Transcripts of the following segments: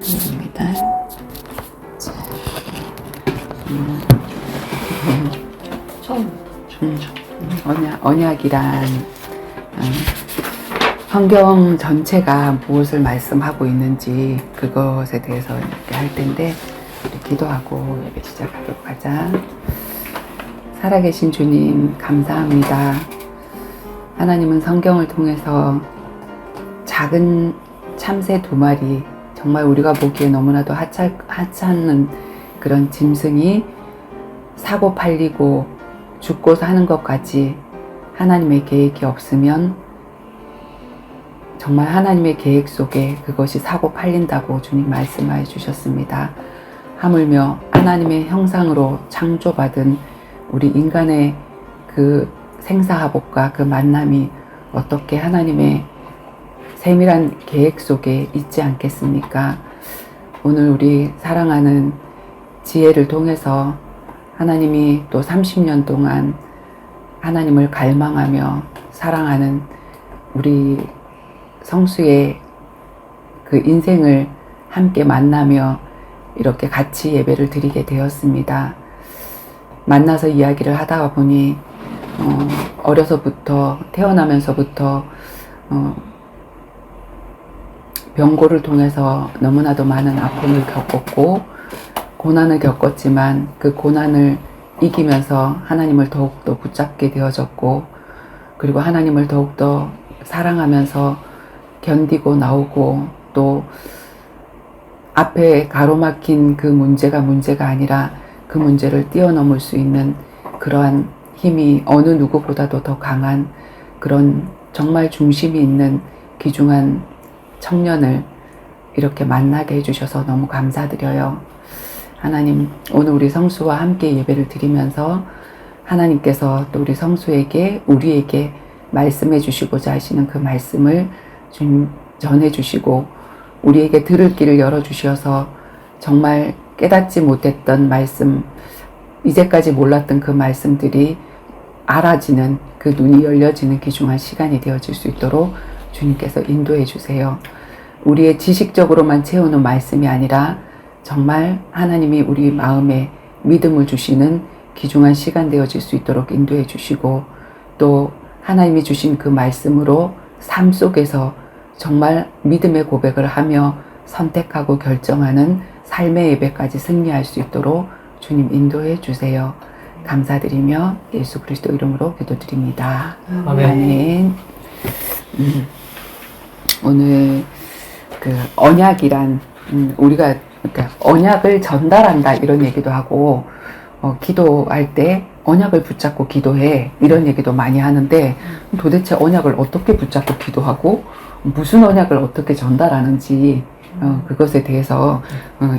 입니다. 자, 처음. 언약이란 성경 전체가 무엇을 말씀하고 있는지 그것에 대해서 이렇게 할 텐데 우리 기도하고 예배 시작하도록 하자. 살아계신 주님 감사합니다. 하나님은 성경을 통해서 작은 참새 2마리, 정말 우리가 보기에 너무나도 하찮은 그런 짐승이 사고 팔리고 죽고 사는 것까지 하나님의 계획이 없으면 정말 하나님의 계획 속에 그것이 사고 팔린다고 주님 말씀해 주셨습니다. 하물며 하나님의 형상으로 창조받은 우리 인간의 그 생사화복과 그 만남이 어떻게 하나님의 세밀한 계획 속에 있지 않겠습니까? 오늘 우리 사랑하는 지혜를 통해서 하나님이 또 30년 동안 하나님을 갈망하며 사랑하는 우리 성수의 그 인생을 함께 만나며 이렇게 같이 예배를 드리게 되었습니다. 만나서 이야기를 하다 보니 어려서부터 태어나면서부터 병고를 통해서 너무나도 많은 아픔을 겪었고 고난을 겪었지만 그 고난을 이기면서 하나님을 더욱더 붙잡게 되어졌고 그리고 하나님을 더욱더 사랑하면서 견디고 나오고 또 앞에 가로막힌 그 문제가 아니라 그 문제를 뛰어넘을 수 있는 그러한 힘이 어느 누구보다도 더 강한 그런 정말 중심이 있는 귀중한 청년을 이렇게 만나게 해주셔서 너무 감사드려요. 하나님, 오늘 우리 성수와 함께 예배를 드리면서 하나님께서 또 우리 성수에게 우리에게 말씀해 주시고자 하시는 그 말씀을 좀 전해 주시고 우리에게 들을 길을 열어 주셔서 정말 깨닫지 못했던 말씀, 이제까지 몰랐던 그 말씀들이 알아지는 그 눈이 열려지는 귀중한 시간이 되어질 수 있도록 주님께서 인도해 주세요. 우리의 지식적으로만 채우는 말씀이 아니라 정말 하나님이 우리 마음에 믿음을 주시는 귀중한 시간 되어질 수 있도록 인도해 주시고 또 하나님이 주신 그 말씀으로 삶 속에서 정말 믿음의 고백을 하며 선택하고 결정하는 삶의 예배까지 승리할 수 있도록 주님 인도해 주세요. 감사드리며 예수 그리스도 이름으로 기도드립니다. 아멘. 오늘 그 언약이란 우리가 그러니까 언약을 전달한다 이런 얘기도 하고 기도할 때 언약을 붙잡고 기도해 이런 얘기도 많이 하는데 도대체 언약을 어떻게 붙잡고 기도하고 무슨 언약을 어떻게 전달하는지 그것에 대해서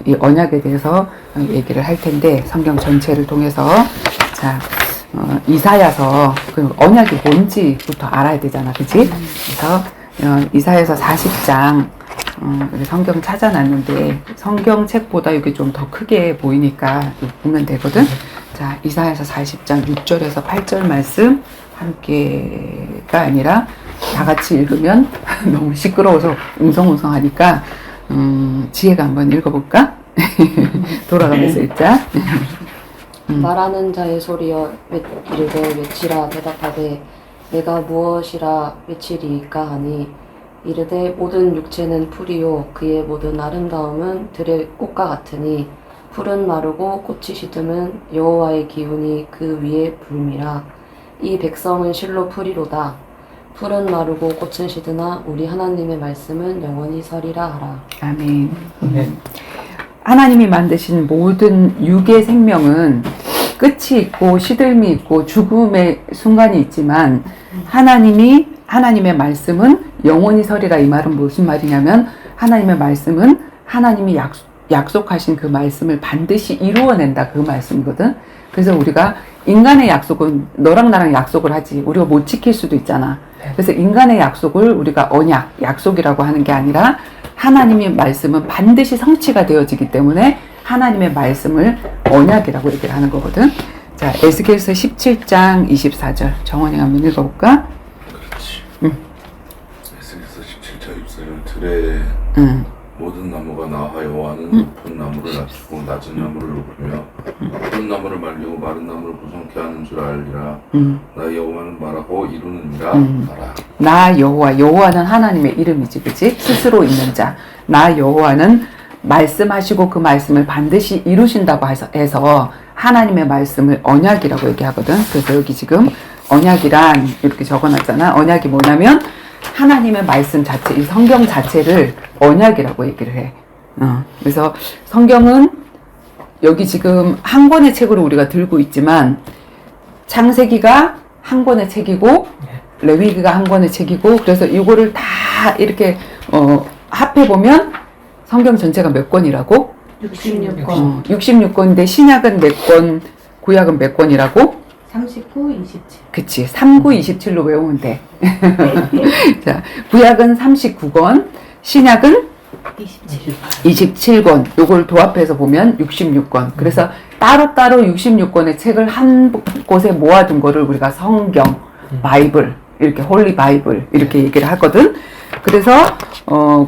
이 언약에 대해서 얘기를 할 텐데 성경 전체를 통해서 자 이사야서 그 언약이 뭔지부터 알아야 되잖아, 그치? 그래서 이사야서 40장 성경 찾아놨는데 성경책보다 이게 좀 더 크게 보이니까 보면 되거든. 자, 이사야서 40장 6절에서 8절 말씀 함께가 아니라 다 같이 읽으면 너무 시끄러워서 웅성웅성하니까 지혜가 한번 읽어볼까? 돌아가면서 읽자. 말하는 자의 소리여 이르되 외치라 대답하되 내가 무엇이라 외치리이까 하니 이르되 모든 육체는 풀이요 그의 모든 아름다움은 들의 꽃과 같으니 풀은 마르고 꽃이 시듬은 여호와의 기운이 그 위에 불미라. 이 백성은 실로 풀이로다. 풀은 마르고 꽃은 시드나 우리 하나님의 말씀은 영원히 서리라 하라. 아멘. 하나님이 만드신 모든 육의 생명은 끝이 있고 시들미 있고 죽음의 순간이 있지만 하나님의 말씀은 영원히 서리라. 이 말은 무슨 말이냐면 하나님의 말씀은 하나님이 약속하신 그 말씀을 반드시 이루어낸다 그 말씀이거든. 그래서 우리가 인간의 약속은 너랑 나랑 약속을 하지 우리가 못 지킬 수도 있잖아. 그래서 인간의 약속을 우리가 약속이라고 하는 게 아니라 하나님의 말씀은 반드시 성취가 되어지기 때문에 하나님의 말씀을 언약이라고 얘기를 하는 거거든. 자, 에스겔서 17장 24절 정원이가 한번 읽어볼까? 그렇지. 에스겔서 17장 24절 들의 모든 나무가 나와 여호와는 높은 나무를 낮추고 낮은 나무를 높이며 푸른 나무를 말리고 마른 나무를 보송케 하는 줄 알리라. 나 여호와는 말하고 이루느니라. 하라. 나 여호와, 여호와는 하나님의 이름이지, 그치? 스스로 있는 자. 나 여호와는 말씀하시고 그 말씀을 반드시 이루신다고 해서 하나님의 말씀을 언약이라고 얘기하거든. 그래서 여기 지금 언약이란 이렇게 적어놨잖아. 언약이 뭐냐면 하나님의 말씀 자체, 이 성경 자체를 언약이라고 얘기를 해. 그래서 성경은 여기 지금 한 권의 책으로 우리가 들고 있지만 창세기가 한 권의 책이고 레위기가 한 권의 책이고, 그래서 이거를 다 이렇게 합해보면 성경 전체가 몇 권이라고? 66권. 66권인데 신약은 몇 권, 구약은 몇 권이라고? 39, 27. 그치, 39, 27로 외우면 돼. 자, 구약은 39권, 신약은 27권. 요걸 도합해서 보면 66권. 그래서 따로따로 66권의 책을 한 곳에 모아둔 거를 우리가 성경, 바이블, 이렇게 홀리 바이블 이렇게 얘기를 하거든. 그래서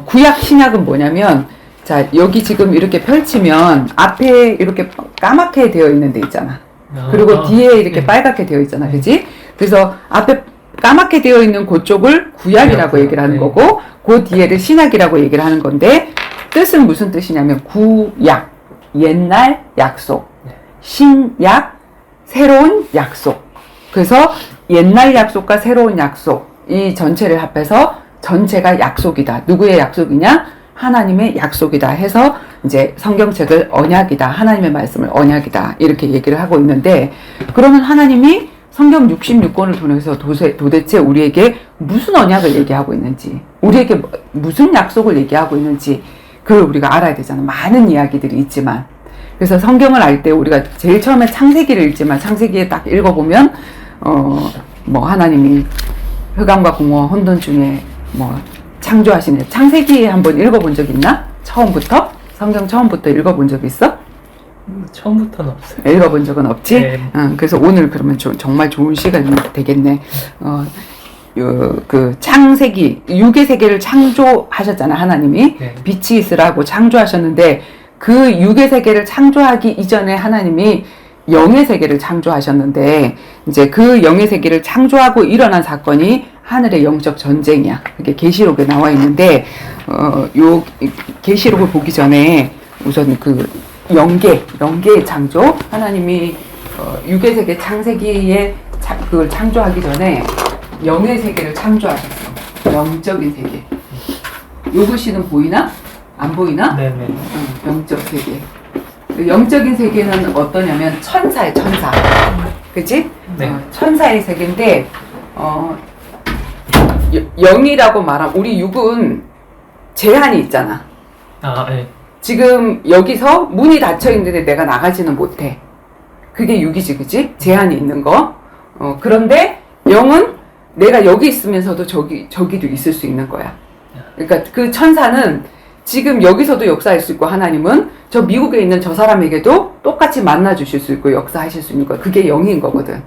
구약 신약은 뭐냐면, 자, 여기 지금 이렇게 펼치면 앞에 이렇게 까맣게 되어 있는 데 있잖아. 그리고 뒤에 이렇게 빨갛게 되어 있잖아. 그지? 그래서 앞에 까맣게 되어 있는 그쪽을 구약이라고 얘기를 하는 거고, 그 뒤에를 신약이라고 얘기를 하는 건데, 뜻은 무슨 뜻이냐면 구약, 옛날 약속, 신약, 새로운 약속. 그래서 옛날 약속과 새로운 약속, 이 전체를 합해서 전체가 약속이다. 누구의 약속이냐? 하나님의 약속이다 해서 이제 성경책을 언약이다. 하나님의 말씀을 언약이다. 이렇게 얘기를 하고 있는데, 그러면 하나님이 성경 66권을 통해서 도대체 우리에게 무슨 언약을 얘기하고 있는지, 우리에게 무슨 약속을 얘기하고 있는지 그걸 우리가 알아야 되잖아. 많은 이야기들이 있지만. 그래서 성경을 알 때 우리가 제일 처음에 창세기를 읽지만, 창세기에 딱 읽어보면 뭐 하나님이 흑암과 공허와 혼돈 중에 뭐 창조하시네. 창세기 한번 읽어본 적 있나? 처음부터? 성경 처음부터 읽어본 적 있어? 처음부터는 없어요. 읽어본 적은 없지? 네. 그래서 오늘 그러면 정말 좋은 시간이 되겠네. 그 창세기, 육의 세계를 창조하셨잖아, 하나님이. 네. 빛이 있으라고 창조하셨는데, 그 육의 세계를 창조하기 이전에 하나님이 영의 세계를 창조하셨는데, 이제 그 영의 세계를 창조하고 일어난 사건이 하늘의 영적 전쟁이야. 그게 계시록에 나와 있는데, 요 계시록을 보기 전에 우선 그 영계의 창조, 하나님이 육의 세계 창세기에 그걸 창조하기 전에 영의 세계를 창조하셨어. 영적인 세계. 요 글씨는 보이나? 안 보이나? 네네. 영적 세계. 영적인 세계는 어떠냐면 천사의 천사. 그치? 네. 천사의 세계인데, 영이라고 말하면, 우리 육은 제한이 있잖아. 아, 네. 지금 여기서 문이 닫혀 있는데 내가 나가지는 못해. 그게 육이지, 그치? 제한이 있는 거. 그런데 영은 내가 여기 있으면서도 저기도 있을 수 있는 거야. 그러니까 그 천사는 지금 여기서도 역사할 수 있고, 하나님은 저 미국에 있는 저 사람에게도 똑같이 만나 주실 수 있고 역사하실 수 있는 거야. 그게 영인 거거든.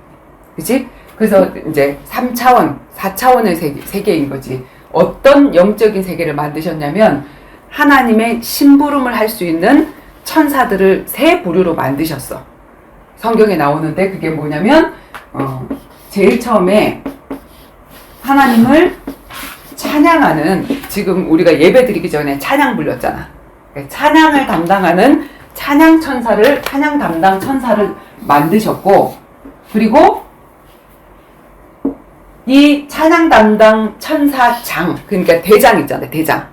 그치? 그래서 이제 3차원, 4차원의 세계인 거지. 어떤 영적인 세계를 만드셨냐면, 하나님의 심부름을 할 수 있는 천사들을 세 부류로 만드셨어. 성경에 나오는데 그게 뭐냐면, 제일 처음에 하나님을 찬양하는, 지금 우리가 예배 드리기 전에 찬양 불렸잖아. 찬양을 담당하는 찬양 담당 천사를 만드셨고, 그리고 이 찬양 담당 천사장, 그러니까 대장 있잖아요, 대장.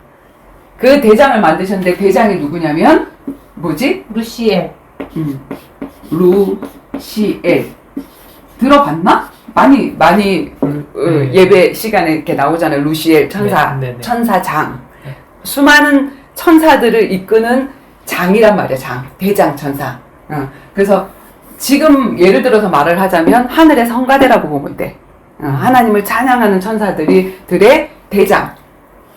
그 대장을 만드셨는데, 대장이 누구냐면, 뭐지? 루시엘. 루시엘. 들어봤나? 많이 예배 시간에 이렇게 나오잖아요. 루시엘 천사, 네, 네, 네. 천사장. 수많은 천사들을 이끄는 장이란 말이야, 장. 대장 천사. 그래서 지금 예를 들어서 말을 하자면 하늘의 성가대라고 보면 돼. 하나님을 찬양하는 천사들의 대장.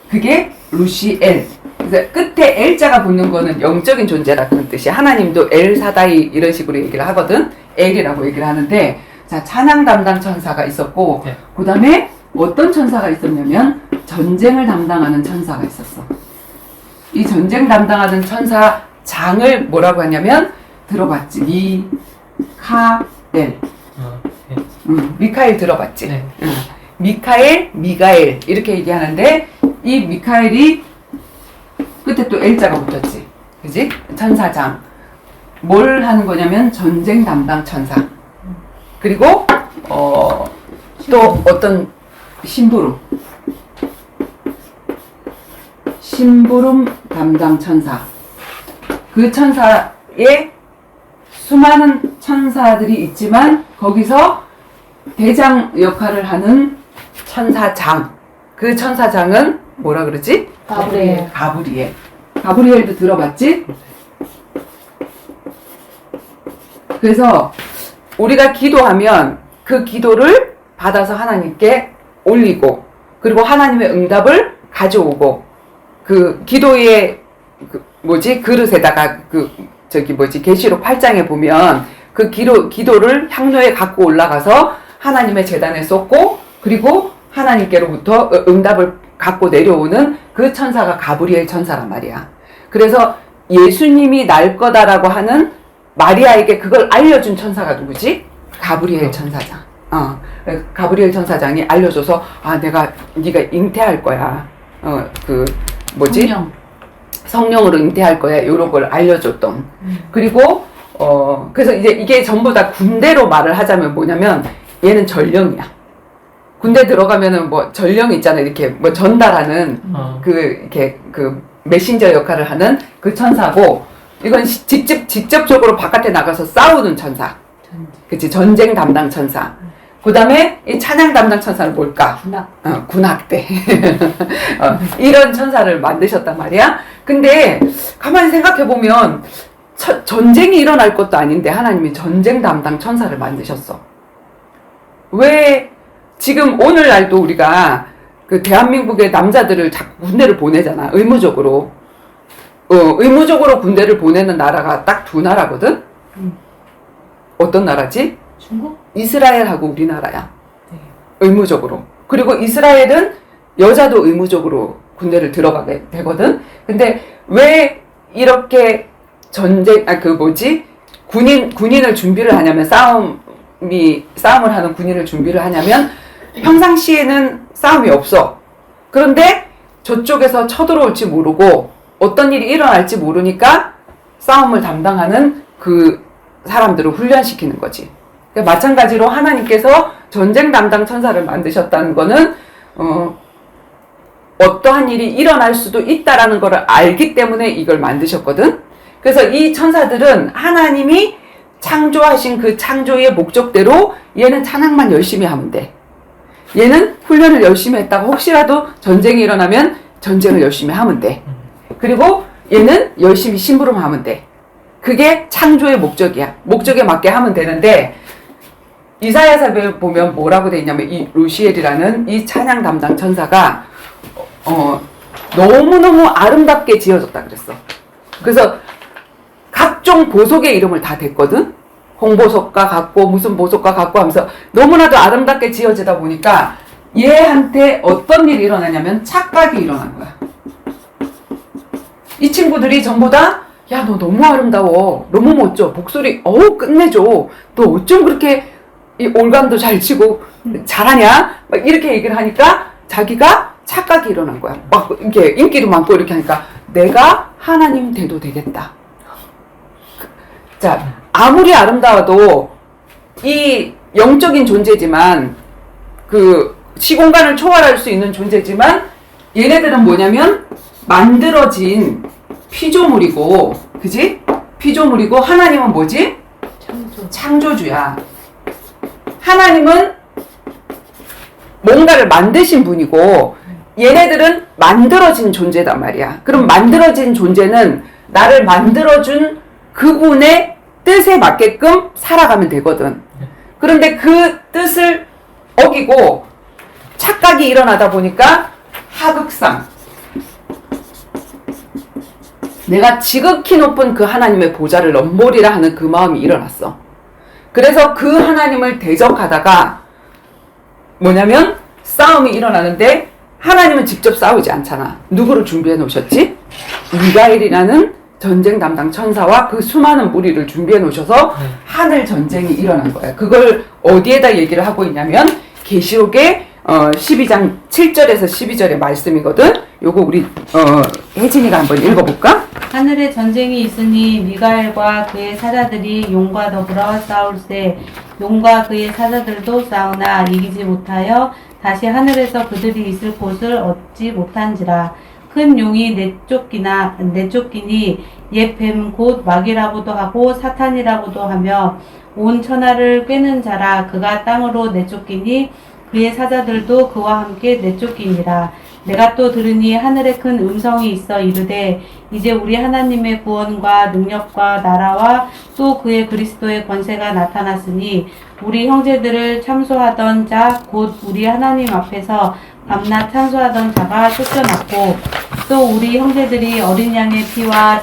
그게 루시엘. 그래서 끝에 엘자가 붙는 거는 영적인 존재라는 뜻이. 하나님도 엘사다이 이런 식으로 얘기를 하거든. 엘이라고 얘기를 하는데, 자, 찬양 담당 천사가 있었고, 네. 그 다음에 어떤 천사가 있었냐면 전쟁을 담당하는 천사가 있었어. 이 전쟁 담당하던 천사 장을 뭐라고 하냐면 들어봤지? 미카엘. 네. 미카엘 들어봤지? 네. 미카엘, 미가엘 이렇게 얘기하는데 이 미카엘이 끝에 또 L자가 붙었지. 그지? 천사장. 뭘 하는 거냐면 전쟁 담당 천사. 그리고 또 어떤 심부름 담당 천사. 그 천사에 수많은 천사들이 있지만 거기서 대장 역할을 하는 천사장. 그 천사장은 뭐라 그러지? 가브리엘. 가브리엘. 가브리엘도 들어봤지? 그래서 우리가 기도하면 그 기도를 받아서 하나님께 올리고 그리고 하나님의 응답을 가져오고 그 기도의 그릇에다가 계시록 8장에 보면 그 기도를 향로에 갖고 올라가서 하나님의 제단에 쏟고 그리고 하나님께로부터 응답을 갖고 내려오는 그 천사가 가브리엘 천사란 말이야. 그래서 예수님이 날 거다라고 하는 마리아에게 그걸 알려준 천사가 누구지? 가브리엘 천사장. 가브리엘 천사장이 알려줘서 네가 잉태할 거야. 성령으로 잉태할 거야. 이런 걸 알려줬던. 그리고 그래서 이제 이게 전부 다 군대로 말을 하자면 뭐냐면 얘는 전령이야. 군대 들어가면은 전령 있잖아. 이렇게 전달하는 이렇게 메신저 역할을 하는 그 천사고 이건 직접적으로 바깥에 나가서 싸우는 천사. 그치? 전쟁 담당 천사. 그 다음에 이 찬양 담당 천사는 뭘까? 군악대. 이런 천사를 만드셨단 말이야. 근데 가만히 생각해보면 전쟁이 일어날 것도 아닌데 하나님이 전쟁 담당 천사를 만드셨어. 왜 지금 오늘날도 우리가 그 대한민국의 남자들을 자꾸 군대를 보내잖아. 의무적으로. 의무적으로 군대를 보내는 나라가 딱 두 나라거든? 어떤 나라지? 중국? 이스라엘하고 우리나라야. 네. 의무적으로. 그리고 이스라엘은 여자도 의무적으로 군대를 들어가게 되거든? 근데 왜 이렇게 군인을 준비를 하냐면 싸움을 하는 군인을 준비를 하냐면 평상시에는 싸움이 없어. 그런데 저쪽에서 쳐들어올지 모르고 어떤 일이 일어날지 모르니까 싸움을 담당하는 그 사람들을 훈련시키는 거지. 그러니까 마찬가지로 하나님께서 전쟁 담당 천사를 만드셨다는 거는 어떠한 일이 일어날 수도 있다라는 걸 알기 때문에 이걸 만드셨거든. 그래서 이 천사들은 하나님이 창조하신 그 창조의 목적대로 얘는 찬양만 열심히 하면 돼. 얘는 훈련을 열심히 했다가 혹시라도 전쟁이 일어나면 전쟁을 열심히 하면 돼. 그리고 얘는 열심히 심부름하면 돼. 그게 창조의 목적이야. 목적에 맞게 하면 되는데 이사야서에 보면 뭐라고 돼 있냐면 이 루시엘이라는 이 찬양 담당 천사가 너무너무 아름답게 지어졌다 그랬어. 그래서 각종 보석의 이름을 다 댔거든. 홍보석과 같고 무슨 보석과 같고 하면서 너무나도 아름답게 지어지다 보니까 얘한테 어떤 일이 일어나냐면 착각이 일어난 거야. 이 친구들이 전부 다 야, 너 너무 아름다워. 너무 멋져. 목소리 끝내줘. 너 어쩜 그렇게 이 올감도 잘 치고 잘하냐? 막 이렇게 얘기를 하니까 자기가 착각이 일어난 거야. 막 이렇게 인기도 많고 이렇게 하니까 내가 하나님 돼도 되겠다. 자, 아무리 아름다워도 이 영적인 존재지만 그 시공간을 초월할 수 있는 존재지만 얘네들은 뭐냐면 만들어진 피조물이고, 그지? 피조물이고 하나님은 뭐지? 창조주야. 하나님은 뭔가를 만드신 분이고 얘네들은 만들어진 존재단 말이야. 그럼 만들어진 존재는 나를 만들어준 그분의 뜻에 맞게끔 살아가면 되거든. 그런데 그 뜻을 어기고 착각이 일어나다 보니까 하극상, 내가 지극히 높은 그 하나님의 보좌를 넘보리라 하는 그 마음이 일어났어. 그래서 그 하나님을 대적하다가 뭐냐면 싸움이 일어나는데 하나님은 직접 싸우지 않잖아. 누구를 준비해 놓으셨지? 미가엘이라는 전쟁 담당 천사와 그 수많은 무리를 준비해 놓으셔서 하늘 전쟁이 일어난 거야. 그걸 어디에다 얘기를 하고 있냐면 계시록의 12장 7절에서 12절의 말씀이거든. 요거 우리 혜진이가 한번 읽어볼까? 하늘에 전쟁이 있으니 미가엘과 그의 사자들이 용과 더불어 싸울세. 용과 그의 사자들도 싸우나 이기지 못하여 다시 하늘에서 그들이 있을 곳을 얻지 못한지라. 큰 용이 내쫓기니 옛 뱀 곧 마귀라고도 하고 사탄이라고도 하며 온 천하를 꿰는 자라. 그가 땅으로 내쫓기니 그의 사자들도 그와 함께 내쫓기니라. 내가 또 들으니 하늘에 큰 음성이 있어 이르되 이제 우리 하나님의 구원과 능력과 나라와 또 그의 그리스도의 권세가 나타났으니 우리 형제들을 참소하던 자 곧 우리 하나님 앞에서 밤낮 찬송하던 자가 쫓겨났고 또 우리 형제들이 어린 양의 피와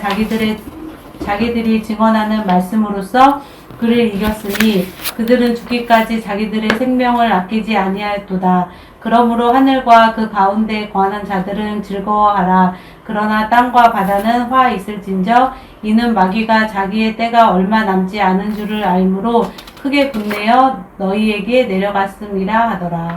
자기들이 증언하는 말씀으로써 그를 이겼으니 그들은 죽기까지 자기들의 생명을 아끼지 아니하였도다. 그러므로 하늘과 그 가운데 거하는 자들은 즐거워하라. 그러나 땅과 바다는 화 있을진저 이는 마귀가 자기의 때가 얼마 남지 않은 줄을 알므로 크게 분내어 너희에게 내려갔음이라 하더라.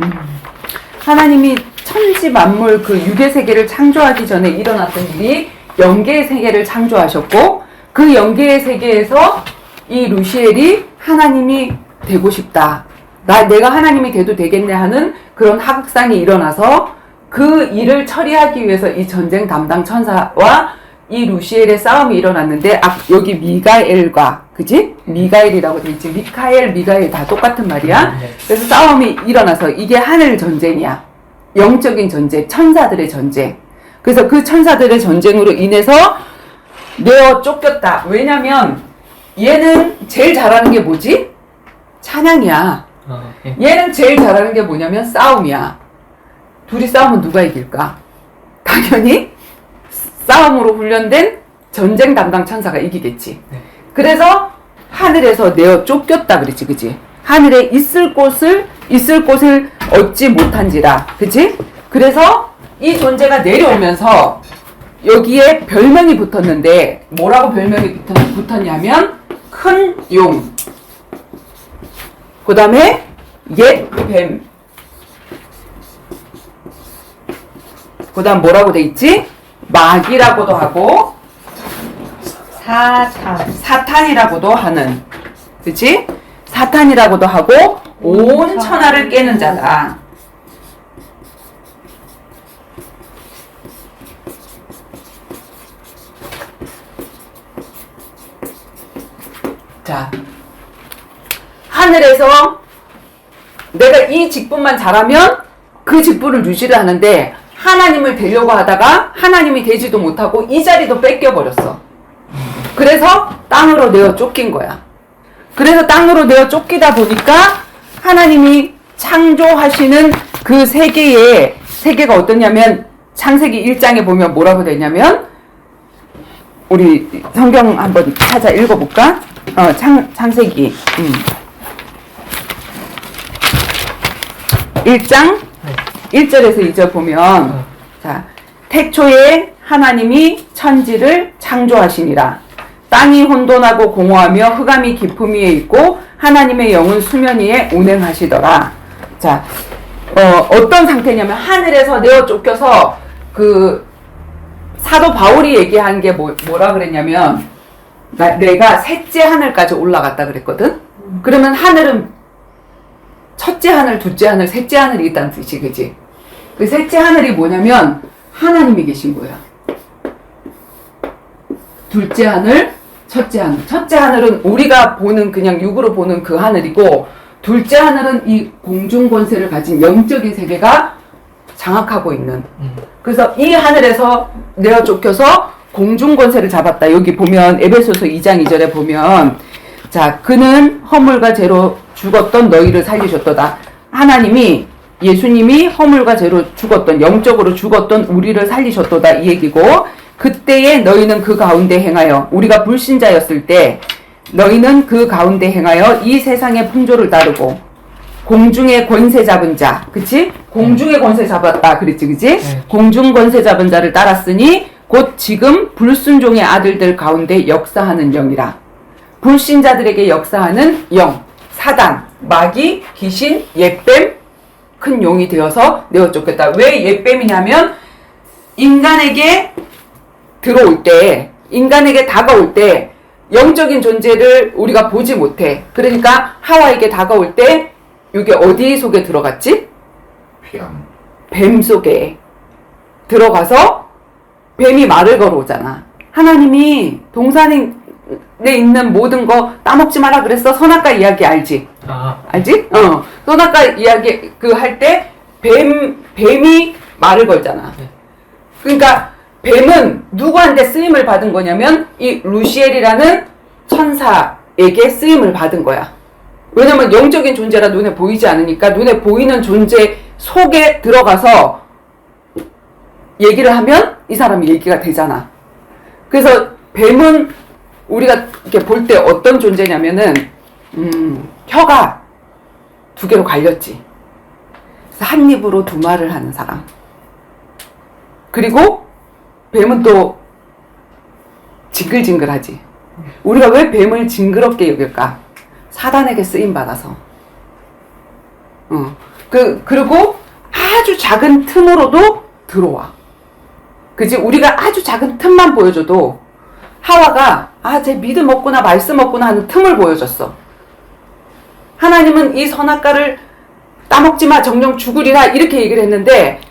하나님이 천지 만물 그 육의 세계를 창조하기 전에 일어났던 일이 영계의 세계를 창조하셨고 그 영계의 세계에서 이 루시엘이 하나님이 되고 싶다. 내가 하나님이 돼도 되겠네 하는 그런 하극상이 일어나서 그 일을 처리하기 위해서 이 전쟁 담당 천사와 이 루시엘의 싸움이 일어났는데 여기 미가엘과 그지? 미가엘이라고 돼 있지. 미카엘, 미가엘 다 똑같은 말이야. 그래서 싸움이 일어나서 이게 하늘 전쟁이야. 영적인 전쟁, 천사들의 전쟁. 그래서 그 천사들의 전쟁으로 인해서 내어 쫓겼다. 왜냐면 얘는 제일 잘하는 게 뭐지? 찬양이야. 얘는 제일 잘하는 게 뭐냐면 싸움이야. 둘이 싸우면 누가 이길까? 당연히 싸움으로 훈련된 전쟁 담당 천사가 이기겠지. 그래서 하늘에서 내어 쫓겼다 그랬지, 그지? 하늘에 있을 곳을 얻지 못한지라, 그치? 그래서 이 존재가 내려오면서 여기에 별명이 붙었는데 뭐라고 별명이 붙었냐면 큰 용, 그 다음에 옛 뱀, 그 다음 뭐라고 돼 있지? 마귀라고도 하고 사탄이라고도 하는, 그치? 사탄이라고도 하고 온 천하를 깨는 자다. 자, 하늘에서 내가 이 직분만 잘하면 그 직분을 유지를 하는데 하나님을 되려고 하다가 하나님이 되지도 못하고 이 자리도 뺏겨버렸어. 그래서 땅으로 내어 쫓긴 거야. 그래서 땅으로 내어 쫓기다 보니까 하나님이 창조하시는 그 세계가 어떠냐면 창세기 1장에 보면 뭐라고 되냐면 우리 성경 한번 찾아 읽어볼까? 창세기 1장 1절에서 2절 보면 자, 태초에 하나님이 천지를 창조하시니라. 땅이 혼돈하고 공허하며 흑암이 깊음 위에 있고 하나님의 영은 수면 위에 운행하시더라. 자, 어떤 상태냐면 하늘에서 내어 쫓겨서 그 사도 바울이 얘기한 게 뭐라 그랬냐면 내가 셋째 하늘까지 올라갔다 그랬거든. 그러면 하늘은 첫째 하늘, 둘째 하늘, 셋째 하늘이 있다는 뜻이, 그지? 그 셋째 하늘이 뭐냐면 하나님이 계신 거야. 둘째 하늘, 첫째 하늘. 첫째 하늘은 우리가 보는 그냥 육으로 보는 그 하늘이고 둘째 하늘은 이 공중 권세를 가진 영적인 세계가 장악하고 있는. 그래서 이 하늘에서 내어 쫓겨서 공중 권세를 잡았다. 여기 보면 에베소서 2장 2절에 보면 자, 그는 허물과 죄로 죽었던 너희를 살리셨도다. 하나님이 예수님이 허물과 죄로 죽었던 영적으로 죽었던 우리를 살리셨도다 이 얘기고 그때에 너희는 그 가운데 행하여 우리가 불신자였을 때 너희는 그 가운데 행하여 이 세상의 풍조를 따르고 공중의 권세 잡은 자, 그치? 공중의 권세 잡았다 그랬지, 그치? 네. 공중 권세 잡은 자를 따랐으니 곧 지금 불순종의 아들들 가운데 역사하는 영이라. 불신자들에게 역사하는 영, 사단, 마귀, 귀신, 옛뱀, 큰 용이 되어서 내어 쫓겼다. 왜 옛뱀이냐면 인간에게 들어올 때, 인간에게 다가올 때 영적인 존재를 우리가 보지 못해. 그러니까 하와에게 다가올 때 이게 어디 속에 들어갔지? 피함. 뱀 속에 들어가서 뱀이 말을 걸어오잖아. 하나님이 동산에 있는 모든 거 따먹지 마라 그랬어. 선악과 이야기 알지? 아, 알지? 선악과 이야기 그 할 때 뱀이 말을 걸잖아. 네. 그러니까 뱀은 누구한테 쓰임을 받은 거냐면 이 루시엘이라는 천사에게 쓰임을 받은 거야. 왜냐면 영적인 존재라 눈에 보이지 않으니까 눈에 보이는 존재 속에 들어가서 얘기를 하면 이 사람이 얘기가 되잖아. 그래서 뱀은 우리가 이렇게 볼 때 어떤 존재냐면은 혀가 두 개로 갈렸지. 그래서 한 입으로 두 말을 하는 사람. 그리고 뱀은 또 징글징글하지. 우리가 왜 뱀을 징그럽게 여길까? 사단에게 쓰임 받아서. 그리고 아주 작은 틈으로도 들어와. 그지? 우리가 아주 작은 틈만 보여줘도 하와가 쟤 믿음 없구나 말씀 없구나 하는 틈을 보여줬어. 하나님은 이 선악과를 따먹지 마 정령 죽으리라 이렇게 얘기를 했는데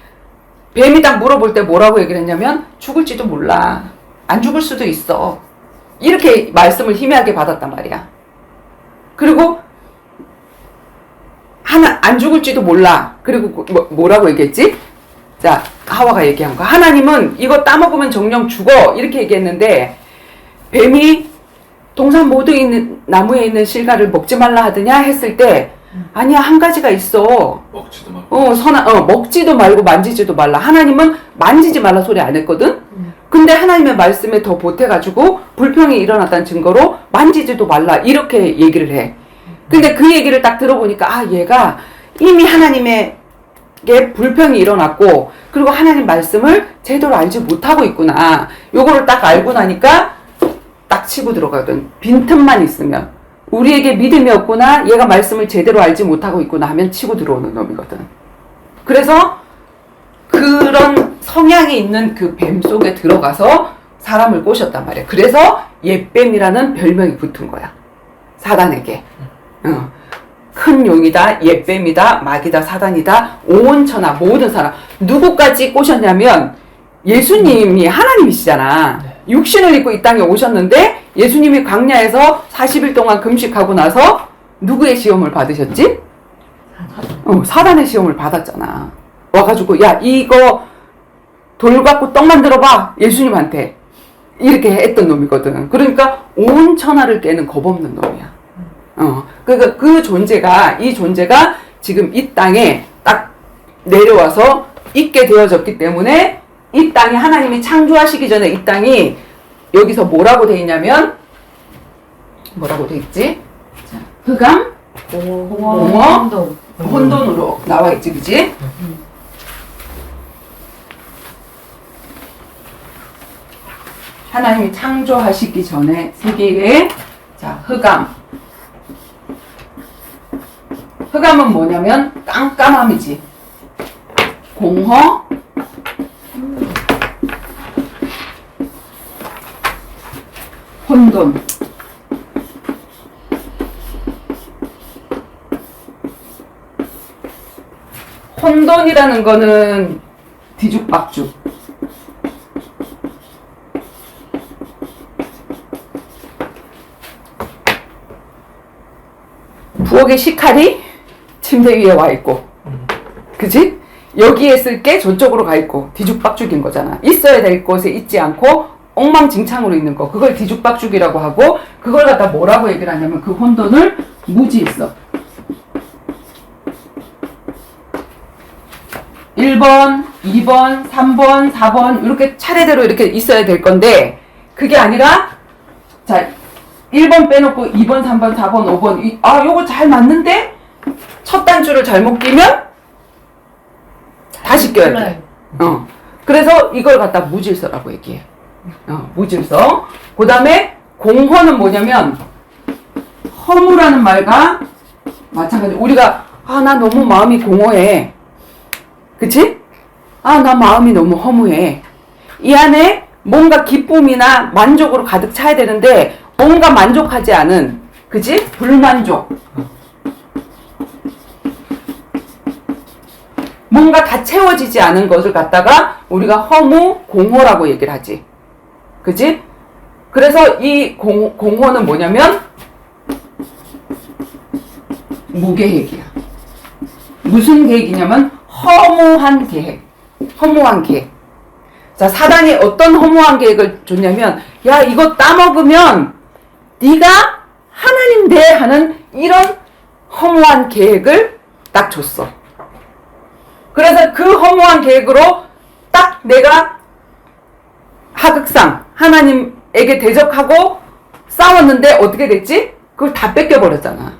뱀이 딱 물어볼 때 뭐라고 얘기를 했냐면 죽을지도 몰라. 안 죽을 수도 있어. 이렇게 말씀을 희미하게 받았단 말이야. 그리고 안 죽을지도 몰라. 그리고 뭐라고 얘기했지? 자, 하와가 얘기한 거. 하나님은 이거 따먹으면 정령 죽어. 이렇게 얘기했는데 뱀이 동산 모두에 있는 나무에 있는 실과를 먹지 말라 하더냐 했을 때 아니야, 한 가지가 있어. 먹지도 말고. 먹지도 말고 만지지도 말라. 하나님은 만지지 말라 소리 안 했거든? 근데 하나님의 말씀에 더 보태가지고 불평이 일어났다는 증거로 만지지도 말라. 이렇게 얘기를 해. 근데 그 얘기를 딱 들어보니까, 얘가 이미 하나님에게 불평이 일어났고, 그리고 하나님 말씀을 제대로 알지 못하고 있구나. 요거를 딱 알고 나니까 딱 치고 들어가거든. 빈틈만 있으면. 우리에게 믿음이 없구나, 얘가 말씀을 제대로 알지 못하고 있구나 하면 치고 들어오는 놈이거든. 그래서 그런 성향이 있는 그 뱀 속에 들어가서 사람을 꼬셨단 말이야. 그래서 옛뱀이라는 별명이 붙은 거야. 사단에게. 큰 용이다, 옛뱀이다, 마귀다, 사단이다, 온 천하, 모든 사람. 누구까지 꼬셨냐면 예수님이 하나님이시잖아. 네. 육신을 입고 이 땅에 오셨는데 예수님이 광야에서 40일 동안 금식하고 나서 누구의 시험을 받으셨지? 사단의 시험을 받았잖아. 와가지고 야, 이거 돌 갖고 떡 만들어봐. 예수님한테. 이렇게 했던 놈이거든. 그러니까 온 천하를 깨는 겁없는 놈이야. 그 존재가, 이 존재가 지금 이 땅에 딱 내려와서 있게 되어졌기 때문에 이 땅이 하나님이 창조하시기 전에 이 땅이 여기서 뭐라고 돼 있냐면 뭐라고 돼 있지? 자, 흑암, 공허, 혼돈으로 나와 있지, 그지? 하나님이 창조하시기 전에 세계에 자, 흑암은 뭐냐면 깜깜함이지. 공허, 혼돈. 혼돈이라는 거는 뒤죽박죽. 부엌에 식칼이 침대 위에 와 있고, 그지? 여기에 쓸 게 저쪽으로 가 있고 뒤죽박죽인 거잖아. 있어야 될 곳에 있지 않고 엉망진창으로 있는 거, 그걸 뒤죽박죽이라고 하고, 그걸 갖다 뭐라고 얘기를 하냐면 그 혼돈을 무지했어. 1번, 2번, 3번, 4번 이렇게 차례대로 이렇게 있어야 될 건데 그게 아니라 자, 1번 빼놓고 2번, 3번, 4번, 5번 요거 잘 맞는데 첫 단추를 잘못 끼면 다시 껴야 돼. 그래서 이걸 갖다 무질서라고 얘기해. 무질서. 그 다음에 공허는 뭐냐면 허무라는 말과 마찬가지. 우리가 나 너무 마음이 공허해. 그치? 나 마음이 너무 허무해. 이 안에 뭔가 기쁨이나 만족으로 가득 차야 되는데 뭔가 만족하지 않은, 그치? 불만족. 뭔가 다 채워지지 않은 것을 갖다가 우리가 허무, 공허라고 얘기를 하지. 그치? 그래서 이 공허는 뭐냐면 무계획이야. 무슨 계획이냐면 허무한 계획. 허무한 계획. 자, 사단이 어떤 허무한 계획을 줬냐면, 야, 이거 따먹으면 네가 하나님 돼 하는 이런 허무한 계획을 딱 줬어. 그래서 그 허무한 계획으로 딱 내가 하극상 하나님에게 대적하고 싸웠는데 어떻게 됐지? 그걸 다 뺏겨버렸잖아.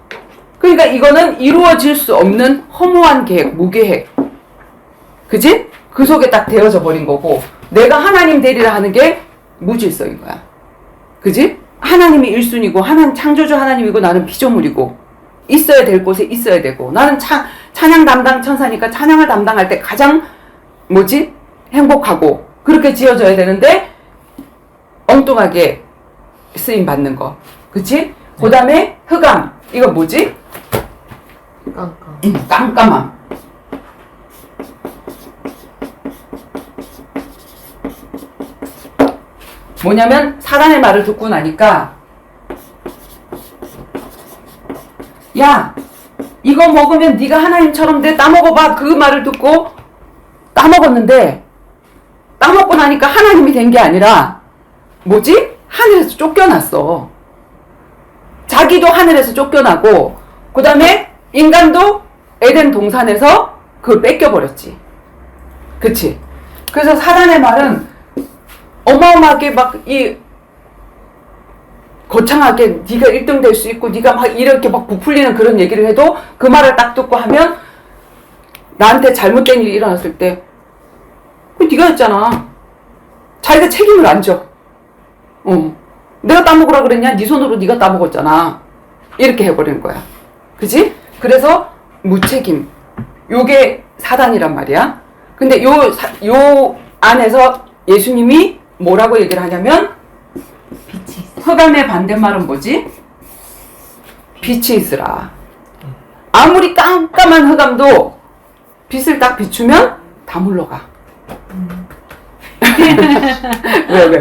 그러니까 이거는 이루어질 수 없는 허무한 계획, 무계획. 그치? 그 속에 딱 되어져 버린 거고, 내가 하나님 되리라 하는 게 무질서인 거야. 그치? 하나님이 1순위고, 창조주 하나님이고, 나는 피조물이고, 있어야 될 곳에 있어야 되고, 나는 찬양 담당 천사니까 찬양을 담당할 때 가장 행복하고, 그렇게 지어져야 되는데, 엉뚱하게 쓰임 받는 거. 그치? 그 다음에 흑암. 이거 뭐지? 깜깜함. 뭐냐면 사단의 말을 듣고 나니까, 야, 이거 먹으면 네가 하나님처럼 돼, 따먹어봐. 그 말을 듣고 따먹었는데, 따먹고 나니까 하나님이 된 게 아니라 하늘에서 쫓겨났어. 자기도 하늘에서 쫓겨나고, 그 다음에 인간도 에덴 동산에서 그걸 뺏겨버렸지. 그치? 그래서 사단의 말은 어마어마하게 거창하게 네가 1등 될 수 있고, 네가 이렇게 부풀리는 그런 얘기를 해도 그 말을 딱 듣고 하면 나한테 잘못된 일이 일어났을 때, 네가 했잖아. 자기가 책임을 안 져. 내가 따먹으라 그랬냐? 네 손으로 네가 따먹었잖아. 이렇게 해버리는 거야. 그치? 그래서 무책임. 요게 사단이란 말이야. 근데 요 안에서 예수님이 뭐라고 얘기를 하냐면, 흑암의 반대말은 뭐지? 빛이 있으라. 아무리 깜깜한 흑암도 빛을 딱 비추면 다 물러가. 왜?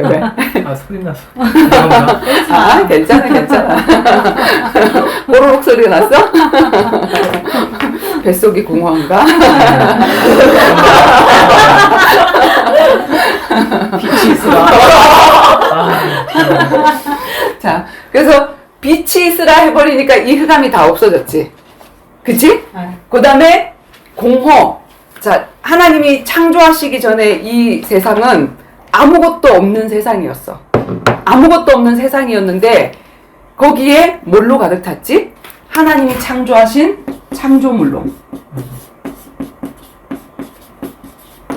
소리 나서. 죄송합니다. 괜찮아. 뽀로록 소리가 났어? 뱃속이 공허한가? 빛이 있으라. 자, 그래서 빛이 있으라 해버리니까 이 흑암이 다 없어졌지. 그치? 그 다음에 공허. 자, 하나님이 창조하시기 전에 이 세상은 아무것도 없는 세상이었어. 아무것도 없는 세상이었는데 거기에 뭘로 가득 찼지? 하나님이 창조하신 창조물로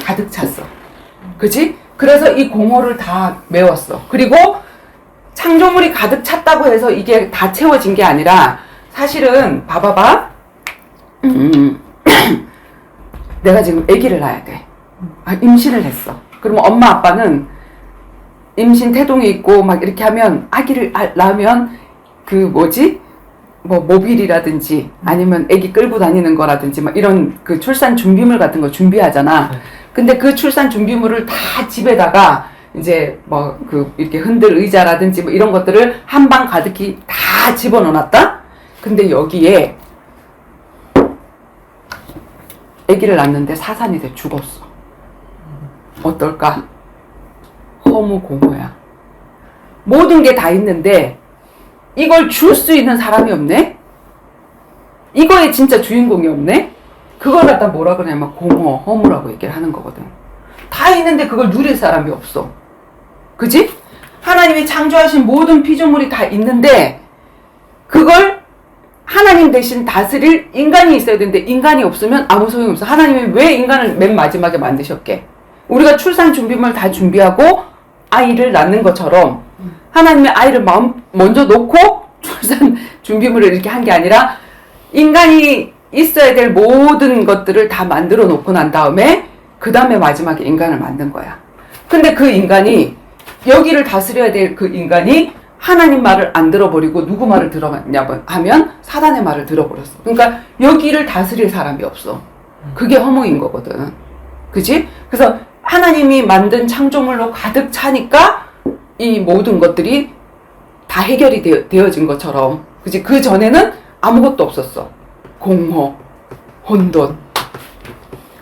가득 찼어. 그치? 그래서 이 공허를 다 메웠어. 그리고 창조물이 가득 찼다고 해서 이게 다 채워진 게 아니라, 사실은 봐봐봐. 내가 지금 아기를 낳아야 돼. 임신을 했어. 그러면 엄마 아빠는 임신 태동에 있고 이렇게 하면, 아기를 낳으면 모빌이라든지 아니면 아기 끌고 다니는 거라든지 이런 그 출산 준비물 같은 거 준비하잖아. 근데 그 출산 준비물을 다 집에다가 이제 이렇게 흔들 의자라든지 이런 것들을 한 방 가득히 다 집어넣어놨다? 근데 여기에 아기를 낳는데 사산이 돼 죽었어. 어떨까? 허무 공허야. 모든 게 다 있는데 이걸 줄 수 있는 사람이 없네? 이거에 진짜 주인공이 없네? 그걸 갖다 뭐라 그러냐면 공허, 허무라고 얘기를 하는 거거든. 다 있는데 그걸 누릴 사람이 없어. 그치? 하나님이 창조하신 모든 피조물이 다 있는데 그걸 하나님 대신 다스릴 인간이 있어야 되는데 인간이 없으면 아무 소용이 없어. 하나님이 왜 인간을 맨 마지막에 만드셨게? 우리가 출산 준비물 다 준비하고 아이를 낳는 것처럼 하나님의 아이를 먼저 놓고 출산 준비물을 이렇게 한 게 아니라 인간이 있어야 될 모든 것들을 다 만들어 놓고 난 다음에 그 다음에 마지막에 인간을 만든 거야. 근데 그 인간이 여기를 다스려야 될 그 인간이 하나님 말을 안 들어버리고 누구 말을 들어봤냐 하면 사단의 말을 들어버렸어. 그러니까 여기를 다스릴 사람이 없어. 그게 허무인 거거든. 그치? 그래서 하나님이 만든 창조물로 가득 차니까 이 모든 것들이 다 해결이 되어진 것처럼. 그치? 그 전에는 아무것도 없었어. 공허, 혼돈.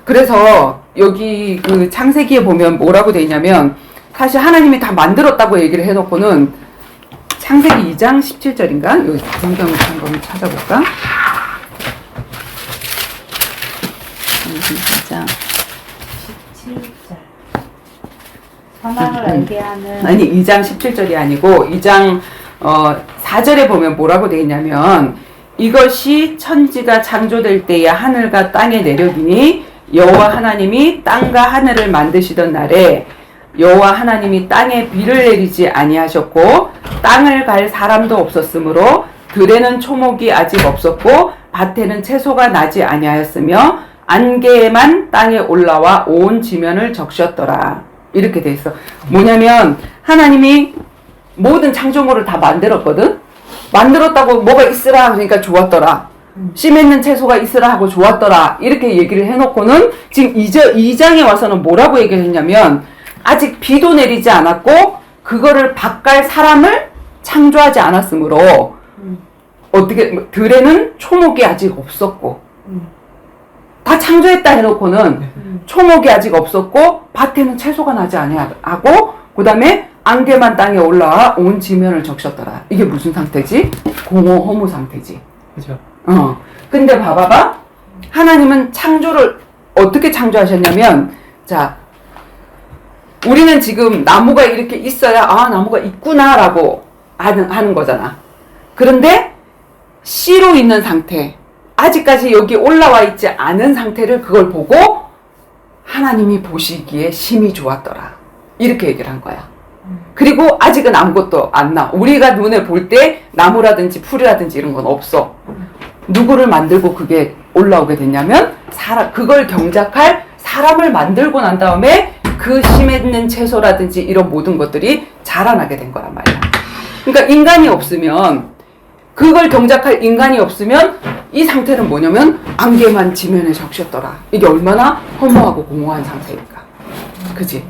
그래서 여기 그 창세기에 보면 뭐라고 돼 있냐면 사실 하나님이 다 만들었다고 얘기를 해놓고는 창세기 2장 17절인가? 여기 성경을 한번 찾아볼까? 2장 17절. 선악을 알게 하는 아니 2장 17절이 아니고 2장 4절에 보면 뭐라고 되어 있냐면 이것이 천지가 창조될 때에 하늘과 땅에 내려기니 여호와 하나님이 땅과 하늘을 만드시던 날에 여호와 하나님이 땅에 비를 내리지 아니하셨고 땅을 갈 사람도 없었으므로 들에는 초목이 아직 없었고 밭에는 채소가 나지 아니하였으며 안개만 땅에 올라와 온 지면을 적셨더라. 이렇게 돼 있어. 뭐냐면 하나님이 모든 창조물을 다 만들었거든. 만들었다고 뭐가 있으라 그러니까 좋았더라. 씨 맺는 채소가 있으라 하고 좋았더라. 이렇게 얘기를 해놓고는 지금 2장에 와서는 뭐라고 얘기를 했냐면 아직 비도 내리지 않았고 그거를 밭갈 사람을 창조하지 않았으므로 어떻게 들에는 초목이 아직 없었고 다 창조했다 해놓고는 초목이 아직 없었고 밭에는 채소가 나지 아니하고 그 다음에 안개만 땅에 올라와 온 지면을 적셨더라. 이게 무슨 상태지? 공허 허무 상태지. 그죠. 근데 봐봐봐. 하나님은 창조를 어떻게 창조하셨냐면 자 우리는 지금 나무가 이렇게 있어야 아 나무가 있구나라고 하는 거잖아. 그런데 씨로 있는 상태 아직까지 여기 올라와 있지 않은 상태를 그걸 보고 하나님이 보시기에 심히 좋았더라. 이렇게 얘기를 한 거야. 그리고 아직은 아무것도 안 나. 우리가 눈에 볼 때 나무라든지 풀이라든지 이런 건 없어. 누구를 만들고 그게 올라오게 됐냐면 그걸 경작할 사람을 만들고 난 다음에 그 심있는 채소라든지 이런 모든 것들이 자라나게 된 거란 말이야. 그러니까 인간이 없으면 그걸 경작할 인간이 없으면 이 상태는 뭐냐면 안개만 지면에 적셨더라. 이게 얼마나 허무하고 공허한 상태일까. 그치?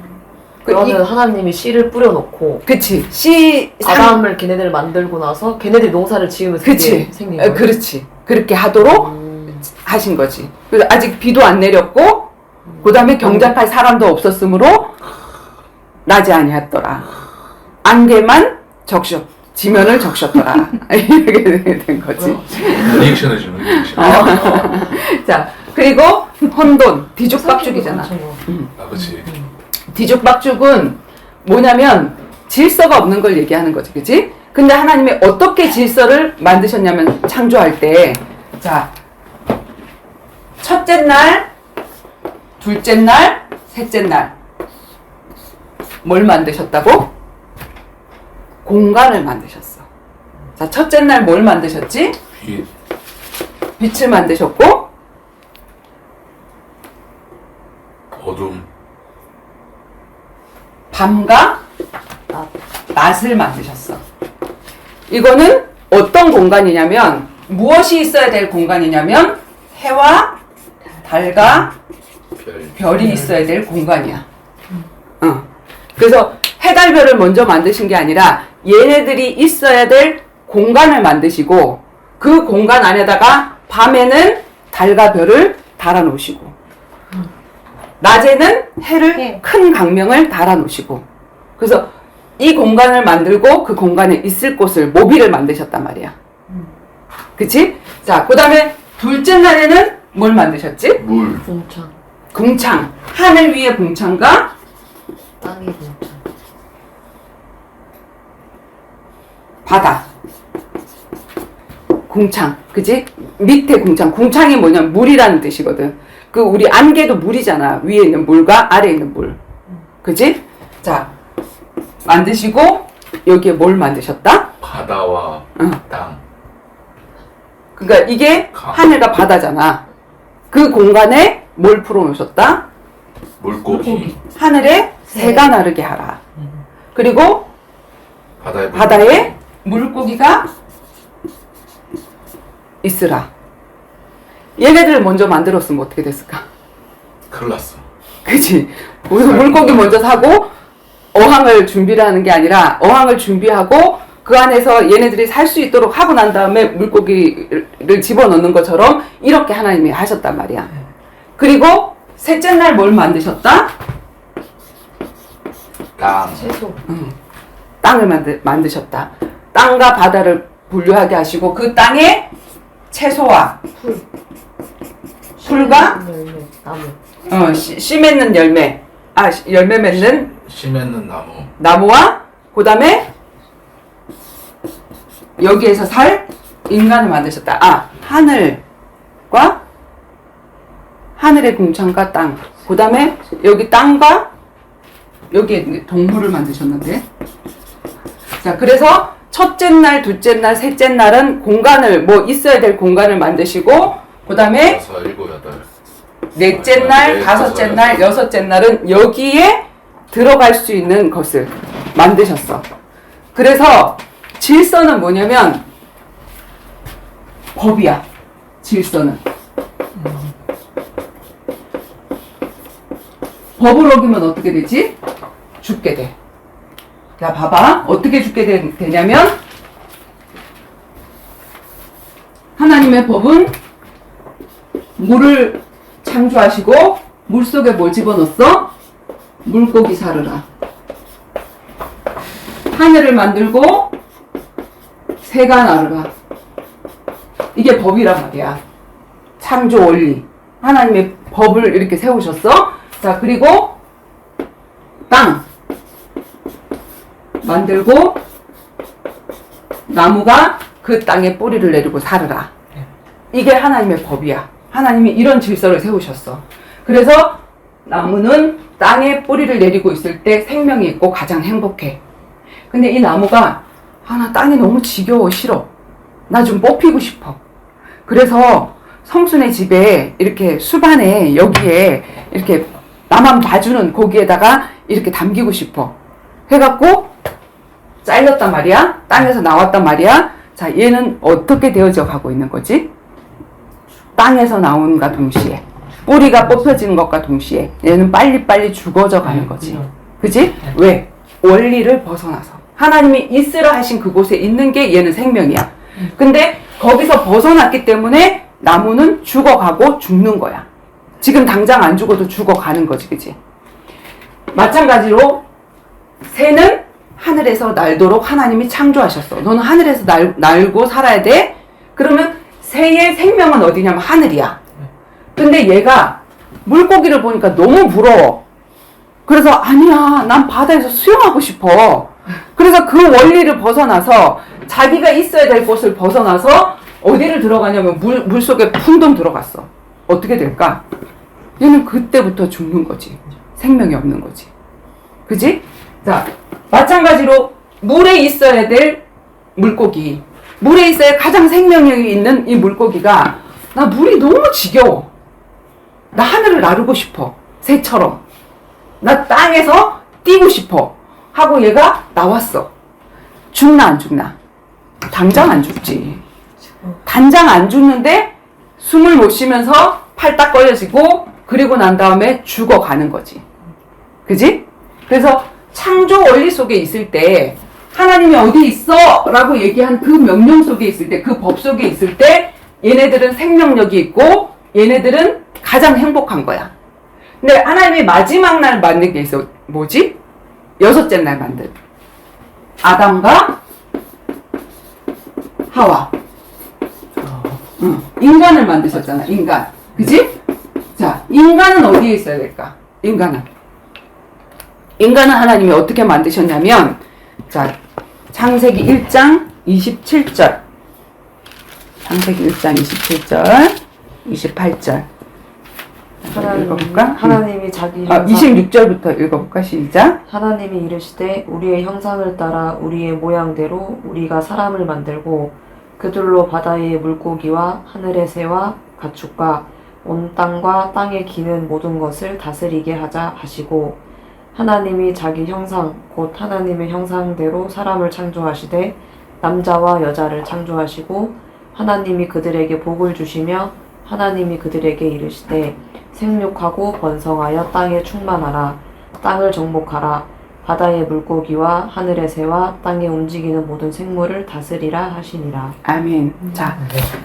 그러면 하나님이 씨를 뿌려놓고 그치. 아담을 걔네들 만들고 나서 걔네들이 농사를 지으면서 그게 생긴 거예요? 그렇지. 그렇게 하도록 하신 거지. 그래서 아직 비도 안 내렸고 그 다음에 경작할 사람도 없었으므로 나지 아니했더라. 안개만 지면을 적셨더라. 이렇게 된 거지. 리액션 해주는 리액션. 자, 그리고 혼돈, 뒤죽박죽이잖아. 아, 그치. 뒤죽박죽은 뭐냐면 질서가 없는 걸 얘기하는 거지, 그치? 근데 하나님이 어떻게 질서를 만드셨냐면 창조할 때, 자, 첫째 날, 둘째 날, 셋째 날, 뭘 만드셨다고? 공간을 만드셨어. 자, 첫째 날 뭘 만드셨지? 빛을 만드셨고, 어둠. 밤과 낮을 만드셨어. 이거는 어떤 공간이냐면 무엇이 있어야 될 공간이냐면 해와 달과 별이 있어야 될 공간이야. 그래서 해, 달, 별을 먼저 만드신 게 아니라 얘네들이 있어야 될 공간을 만드시고 그 공간 안에다가 밤에는 달과 별을 달아 놓으시고 낮에는 해를 큰 강명을 달아 놓으시고 그래서 이 공간을 만들고 그 공간에 있을 곳을 모비를 만드셨단 말이야. 그치? 자, 그 다음에 둘째 날에는 뭘 만드셨지? 물. 궁창. 하늘 위의 궁창과 땅의 궁창. 바다. 궁창, 그지? 밑에 궁창. 궁창이 뭐냐면 물이라는 뜻이거든. 그 우리 안개도 물이잖아. 위에 있는 물과 아래에 있는 물. 그지? 자, 만드시고 여기에 뭘 만드셨다? 바다와 응. 땅. 그러니까 이게 하늘과 바다잖아. 그 공간에 뭘 풀어놓으셨다? 물고기. 하늘에 새가 나르게 하라. 그리고 바다에 물고기가 있으라. 얘네들을 먼저 만들었으면 어떻게 됐을까? 큰일 났어. 그치? 우리가 물고기 먼저 사고 어항을 준비를 하는 게 아니라 어항을 준비하고 그 안에서 얘네들이 살 수 있도록 하고 난 다음에 물고기를 집어넣는 것처럼 이렇게 하나님이 하셨단 말이야. 그리고 셋째 날 뭘 만드셨다? 땅. 채소. 땅을 만드셨다. 땅과 바다를 분류하게 하시고 그 땅에 채소와 풀과 나무. 씨 맺는 열매, 열매 맺는 씨 맺는 나무. 나무와 그 다음에 여기에서 살 인간을 만드셨다. 하늘과 하늘의 궁창과 땅. 그 다음에 여기 땅과 여기에 동물을 만드셨는데. 자, 그래서 첫째 날, 둘째 날, 셋째 날은 공간을 뭐 있어야 될 공간을 만드시고 그 다음에 6, 7, 8. 넷째 날, 네, 다섯째 다섯, 날, 여섯째 날은 여기에 들어갈 수 있는 것을 만드셨어. 그래서 질서는 뭐냐면 법이야. 질서는. 법을 어기면 어떻게 되지? 죽게 돼. 자, 봐봐. 어떻게 죽게 되냐면 하나님의 법은 물을 창조하시고 물속에 뭘 집어넣었어? 물고기 사르라. 하늘을 만들고 새가 나르라. 이게 법이란 말이야. 창조 원리. 하나님의 법을 이렇게 세우셨어. 자, 그리고 땅 만들고 나무가 그 땅에 뿌리를 내리고 사르라. 이게 하나님의 법이야. 하나님이 이런 질서를 세우셨어. 그래서 나무는 땅에 뿌리를 내리고 있을 때 생명이 있고 가장 행복해. 근데 이 나무가 나 땅이 너무 지겨워, 싫어. 나 좀 뽑히고 싶어. 그래서 성순의 집에 이렇게 수반에 여기에 이렇게 나만 봐주는 거기에다가 이렇게 담기고 싶어. 해갖고 잘렸단 말이야. 땅에서 나왔단 말이야. 자, 얘는 어떻게 되어져 가고 있는 거지? 땅에서 나오는가 동시에 뿌리가 뽑혀지는 것과 동시에 얘는 빨리빨리 죽어져 가는 거지. 그지? 왜? 원리를 벗어나서 하나님이 있으라 하신 그곳에 있는 게 얘는 생명이야. 근데 거기서 벗어났기 때문에 나무는 죽어가고 죽는 거야. 지금 당장 안 죽어도 죽어가는 거지. 그지? 마찬가지로 새는 하늘에서 날도록 하나님이 창조하셨어. 너는 하늘에서 날고 살아야 돼. 그러면 새의 생명은 어디냐면 하늘이야. 근데 얘가 물고기를 보니까 너무 부러워. 그래서 아니야, 난 바다에서 수영하고 싶어. 그래서 그 원리를 벗어나서 자기가 있어야 될 곳을 벗어나서 어디를 들어가냐면 물속에 풍덩 들어갔어. 어떻게 될까? 얘는 그때부터 죽는 거지. 생명이 없는 거지. 그지? 자, 마찬가지로 물에 있어야 될 물고기. 물에 있어야 가장 생명력이 있는 이 물고기가 나 물이 너무 지겨워. 나 하늘을 나르고 싶어. 새처럼. 나 땅에서 뛰고 싶어. 하고 얘가 나왔어. 죽나 안 죽나? 당장 안 죽지. 당장 안 죽는데 숨을 못 쉬면서 팔 딱 꺼여지고 그리고 난 다음에 죽어가는 거지. 그지? 그래서 창조 원리 속에 있을 때 하나님이 어디 있어? 라고 얘기한 그 명령 속에 있을 때, 그 법 속에 있을 때 얘네들은 생명력이 있고 얘네들은 가장 행복한 거야. 근데 하나님이 마지막 날 만든 게 있어. 뭐지? 여섯째 날 만든 아담과 하와. 인간을 만드셨잖아. 인간. 그지? 자, 인간은 어디에 있어야 될까? 인간은 하나님이 어떻게 만드셨냐면, 자, 창세기 1장 27절. 창세기 1장 27절, 28절. 읽어볼까? 하나님이 자기 26절부터 읽어볼까? 시작. 하나님이 이르시되 우리의 형상을 따라 우리의 모양대로 우리가 사람을 만들고 그들로 바다의 물고기와 하늘의 새와 가축과 온 땅과 땅에 기는 모든 것을 다스리게 하자 하시고 하나님이 자기 형상 곧 하나님의 형상대로 사람을 창조하시되 남자와 여자를 창조하시고 하나님이 그들에게 복을 주시며 하나님이 그들에게 이르시되 생육하고 번성하여 땅에 충만하라 땅을 정복하라 바다의 물고기와 하늘의 새와 땅에 움직이는 모든 생물을 다스리라 하시니라. 아멘. 자,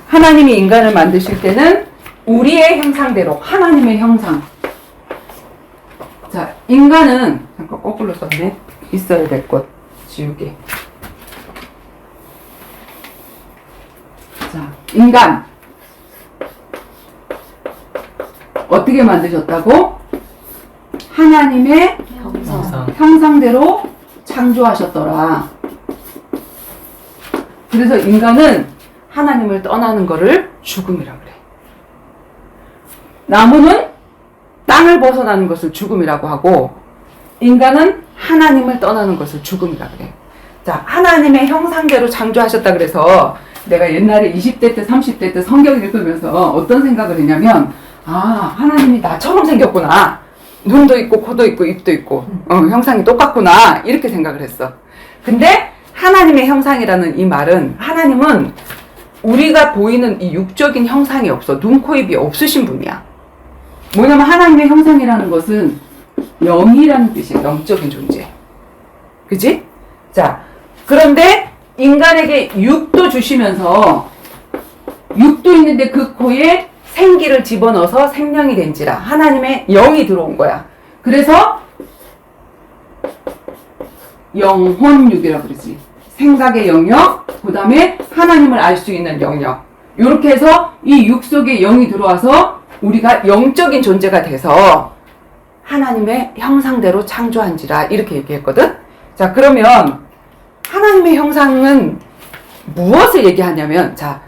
하나님이 인간을 만드실 때는 우리의 형상대로, 하나님의 형상. 자, 인간은, 잠깐 거꾸로 썼네. 있어야 될 것 지우개. 자, 인간. 어떻게 만드셨다고? 하나님의 형상대로 창조하셨더라. 그래서 인간은 하나님을 떠나는 거를 죽음이라 그래. 나무는 땅을 벗어나는 것을 죽음이라고 하고 인간은 하나님을 떠나는 것을 죽음이라 그래. 자, 하나님의 형상대로 창조하셨다 그래서 내가 옛날에 20대 때 30대 때 성경 읽으면서 어떤 생각을 했냐면 아, 하나님이 나처럼 생겼구나. 눈도 있고 코도 있고 입도 있고 형상이 똑같구나 이렇게 생각을 했어. 근데 하나님의 형상이라는 이 말은 하나님은 우리가 보이는 이 육적인 형상이 없어. 눈, 코, 입이 없으신 분이야. 뭐냐면 하나님의 형상이라는 것은 영이라는 뜻이야. 영적인 존재. 그치? 자, 그런데 인간에게 육도 주시면서 육도 있는데 그 코에 생기를 집어넣어서 생명이 된지라 하나님의 영이 들어온 거야. 그래서 영혼육이라고 그러지. 생각의 영역, 그 다음에 하나님을 알 수 있는 영역. 이렇게 해서 이 육 속에 영이 들어와서 우리가 영적인 존재가 돼서 하나님의 형상대로 창조한지라 이렇게 얘기했거든. 자, 그러면 하나님의 형상은 무엇을 얘기하냐면 자,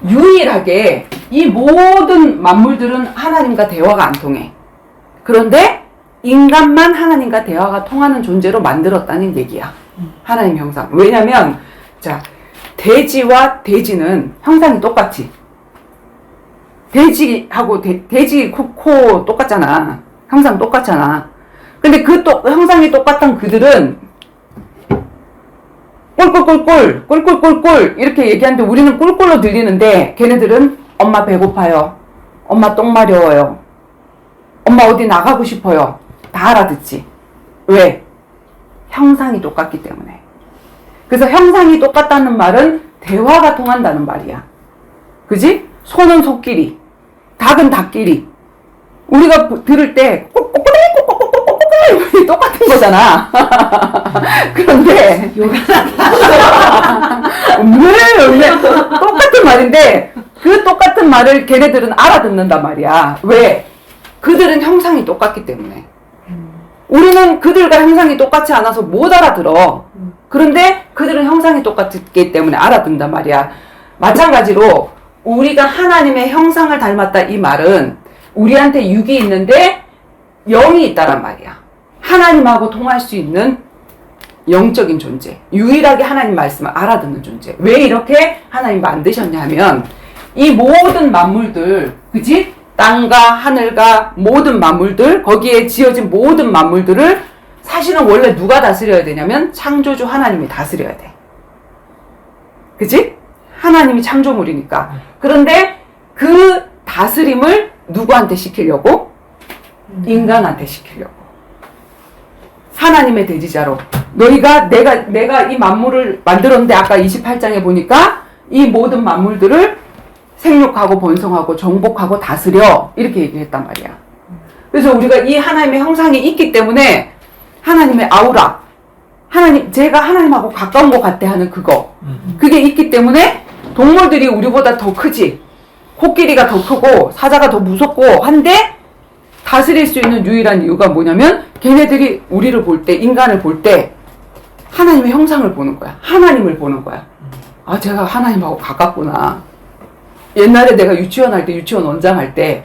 유일하게 이 모든 만물들은 하나님과 대화가 안 통해. 그런데 인간만 하나님과 대화가 통하는 존재로 만들었다는 얘기야. 하나님 형상. 왜냐면 자, 돼지와 돼지는 형상이 똑같지. 돼지하고 돼지 코 똑같잖아. 형상 똑같잖아. 근데 그 형상이 똑같던 그들은 꿀꿀꿀꿀 이렇게 얘기하는데 우리는 꿀꿀로 들리는데 걔네들은 엄마 배고파요. 엄마 똥 마려워요. 엄마 어디 나가고 싶어요. 다 알아듣지. 왜? 형상이 똑같기 때문에. 그래서 형상이 똑같다는 말은 대화가 통한다는 말이야. 그지? 소는 소끼리, 닭은 닭끼리. 우리가 들을 때 똑같은 거잖아. 그런데 똑같은 말인데 그 똑같은 말을 걔네들은 알아듣는단 말이야. 왜? 그들은 형상이 똑같기 때문에. 우리는 그들과 형상이 똑같지 않아서 못 알아들어. 그런데 그들은 형상이 똑같기 때문에 알아듣는단 말이야. 마찬가지로 우리가 하나님의 형상을 닮았다 이 말은 우리한테 육이 있는데 영이 있다란 말이야. 하나님하고 통할 수 있는 영적인 존재. 유일하게 하나님 말씀을 알아듣는 존재. 왜 이렇게 하나님 만드셨냐 하면 이 모든 만물들, 그치? 땅과 하늘과 모든 만물들, 거기에 지어진 모든 만물들을 사실은 원래 누가 다스려야 되냐면 창조주 하나님이 다스려야 돼. 그치? 하나님이 창조물이니까. 그런데 그 다스림을 누구한테 시키려고? 인간한테 시키려고. 하나님의 대지자로. 너희가 내가 이 만물을 만들었는데 아까 28장에 보니까 이 모든 만물들을 생육하고 번성하고 정복하고 다스려. 이렇게 얘기했단 말이야. 그래서 우리가 이 하나님의 형상이 있기 때문에 하나님의 아우라. 제가 하나님하고 가까운 것 같아 하는 그거. 그게 있기 때문에 동물들이 우리보다 더 크지. 코끼리가 더 크고 사자가 더 무섭고 한데 다스릴 수 있는 유일한 이유가 뭐냐면 걔네들이 우리를 볼 때, 인간을 볼 때 하나님의 형상을 보는 거야. 하나님을 보는 거야. 아, 제가 하나님하고 가깝구나. 옛날에 내가 유치원 할 때, 유치원 원장 할 때,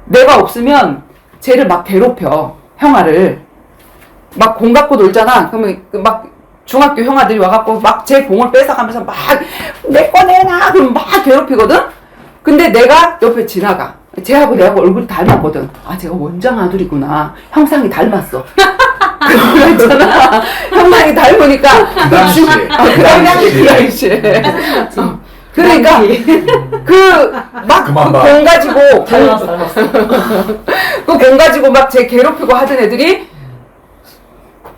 내가 없으면 쟤를 막 괴롭혀. 형아를. 막 공 갖고 놀잖아. 그러면 막 중학교 형아들이 와갖고 막 제 공을 뺏어가면서 막 내 거 내놔. 그럼 막 괴롭히거든? 근데 내가 옆에 지나가. 쟤하고 내하고 얼굴이 닮았거든. 아, 제가 원장 아들이구나. 형상이 닮았어. 그런 거 있잖아. 형상이 닮으니까. 그 당시에. 그 당시에. 그러니까 그 공 가지고 닮았어. 그 공 가지고 막 쟤 괴롭히고 하던 애들이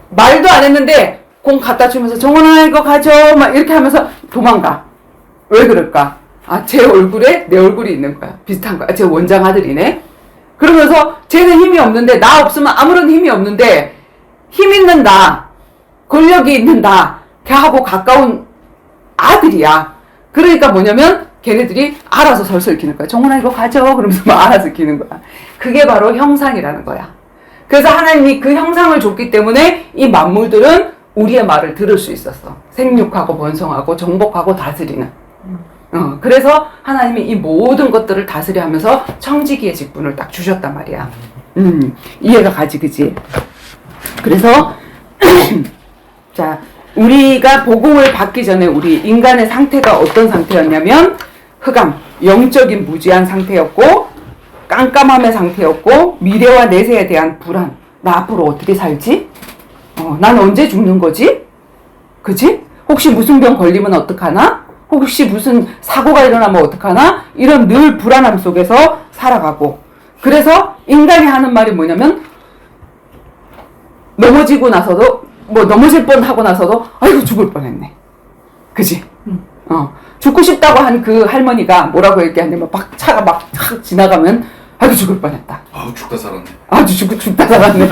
말도 안 했는데 공 갖다 주면서 정원아 이거 가져 막 이렇게 하면서 도망가. 왜 그럴까? 아, 제 얼굴에 내 얼굴이 있는 거야. 비슷한 거야. 제 원장 아들이네. 그러면서 쟤는 힘이 없는데 나 없으면 아무런 힘이 없는데 힘 있는 나, 권력이 있는 나, 걔하고 가까운 아들이야. 그러니까 뭐냐면 걔네들이 알아서 설설 기는 거야. 정원아 이거 가져 그러면서 막 알아서 기는 거야. 그게 바로 형상이라는 거야. 그래서 하나님이 그 형상을 줬기 때문에 이 만물들은 우리의 말을 들을 수 있었어. 생육하고 번성하고 정복하고 다스리는. 그래서 하나님이 이 모든 것들을 다스려 하면서 청지기의 직분을 딱 주셨단 말이야. 이해가 가지, 그지? 그래서, 자, 우리가 복음을 받기 전에 우리 인간의 상태가 어떤 상태였냐면, 흑암, 영적인 무지한 상태였고, 깜깜함의 상태였고, 미래와 내세에 대한 불안. 나 앞으로 어떻게 살지? 난 언제 죽는 거지? 그지? 혹시 무슨 병 걸리면 어떡하나? 혹시 무슨 사고가 일어나면 어떡하나? 이런 늘 불안함 속에서 살아가고. 그래서 인간이 하는 말이 뭐냐면, 넘어지고 나서도, 넘어질 뻔 하고 나서도, 아이고, 죽을 뻔 했네. 그지? 죽고 싶다고 한 그 할머니가 뭐라고 얘기하냐면, 막 차가 막 지나가면, 아이고, 죽을 뻔 했다. 아우, 죽다 살았네. 아주 죽다 살았네.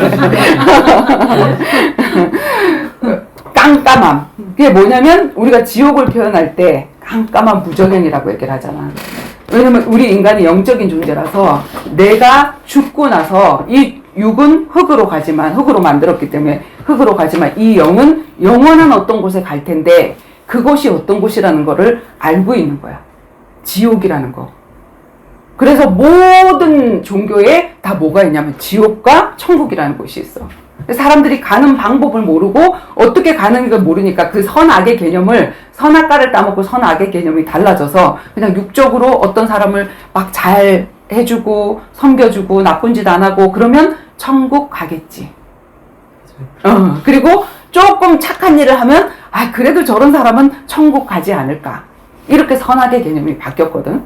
깜깜함. 그게 뭐냐면 우리가 지옥을 표현할 때 깜깜한 무저갱이라고 얘기를 하잖아. 왜냐면 우리 인간이 영적인 존재라서 내가 죽고 나서 이 육은 흙으로 가지만, 흙으로 만들었기 때문에 흙으로 가지만 이 영은 영원한 어떤 곳에 갈 텐데 그곳이 어떤 곳이라는 거를 알고 있는 거야. 지옥이라는 거. 그래서 모든 종교에 다 뭐가 있냐면 지옥과 천국이라는 곳이 있어. 사람들이 가는 방법을 모르고 어떻게 가는 걸 모르니까 그 선악의 개념을, 선악과를 따먹고 선악의 개념이 달라져서 그냥 육적으로 어떤 사람을 막 잘 해주고 섬겨주고 나쁜 짓 안 하고 그러면 천국 가겠지. 그리고 조금 착한 일을 하면 아, 그래도 저런 사람은 천국 가지 않을까. 이렇게 선악의 개념이 바뀌었거든.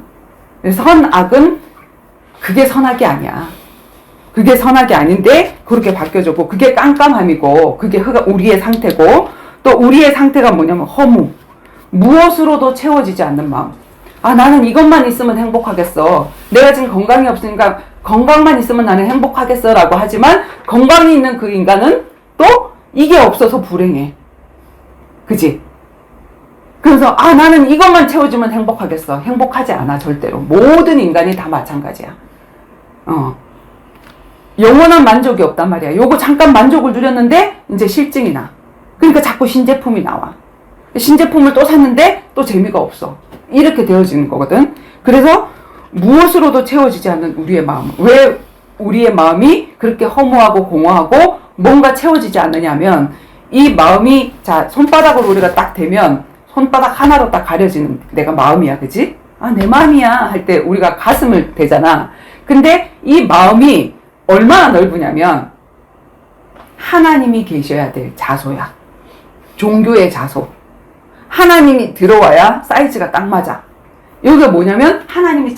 선악은 그게 선악이 아니야. 그게 선악이 아닌데 그렇게 바뀌어졌고, 그게 깜깜함이고, 그게 우리의 상태고, 또 우리의 상태가 뭐냐면 허무, 무엇으로도 채워지지 않는 마음. 아, 나는 이것만 있으면 행복하겠어. 내가 지금 건강이 없으니까 건강만 있으면 나는 행복하겠어 라고 하지만 건강이 있는 그 인간은 또 이게 없어서 불행해. 그지? 그래서 아, 나는 이것만 채워주면 행복하겠어. 행복하지 않아, 절대로. 모든 인간이 다 마찬가지야. 영원한 만족이 없단 말이야. 요거 잠깐 만족을 누렸는데 이제 실증이 나. 그러니까 자꾸 신제품이 나와. 신제품을 또 샀는데 또 재미가 없어. 이렇게 되어지는 거거든. 그래서 무엇으로도 채워지지 않는 우리의 마음. 왜 우리의 마음이 그렇게 허무하고 공허하고 뭔가 채워지지 않느냐면, 이 마음이, 자, 손바닥으로 우리가 딱 대면 손바닥 하나로 딱 가려지는 내가 마음이야. 그지? 아, 내 마음이야 할 때 우리가 가슴을 대잖아. 근데 이 마음이 얼마나 넓으냐면 하나님이 계셔야 될 자소야. 종교의 자소. 하나님이 들어와야 사이즈가 딱 맞아. 여기가 뭐냐면 하나님이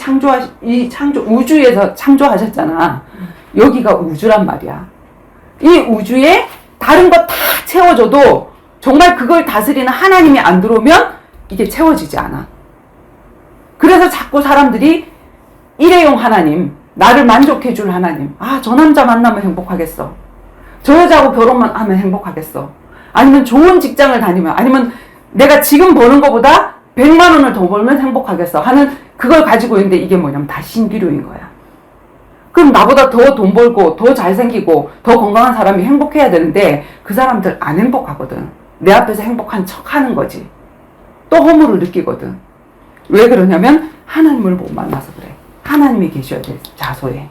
우주에서 창조하셨잖아. 여기가 우주란 말이야. 이 우주에 다른 거 다 채워줘도 정말 그걸 다스리는 하나님이 안 들어오면 이게 채워지지 않아. 그래서 자꾸 사람들이 일회용 하나님, 나를 만족해줄 하나님. 아, 저 남자 만나면 행복하겠어. 저 여자하고 결혼만 하면 행복하겠어. 아니면 좋은 직장을 다니면, 아니면 내가 지금 버는 것보다 100만 원을 더 벌면 행복하겠어 하는 그걸 가지고 있는데, 이게 뭐냐면 다 신기루인 거야. 그럼 나보다 더 돈 벌고 더 잘생기고 더 건강한 사람이 행복해야 되는데 그 사람들 안 행복하거든. 내 앞에서 행복한 척 하는 거지. 또 허물을 느끼거든. 왜 그러냐면 하나님을 못 만나서 그래. 하나님이 계셔야 돼, 자소에.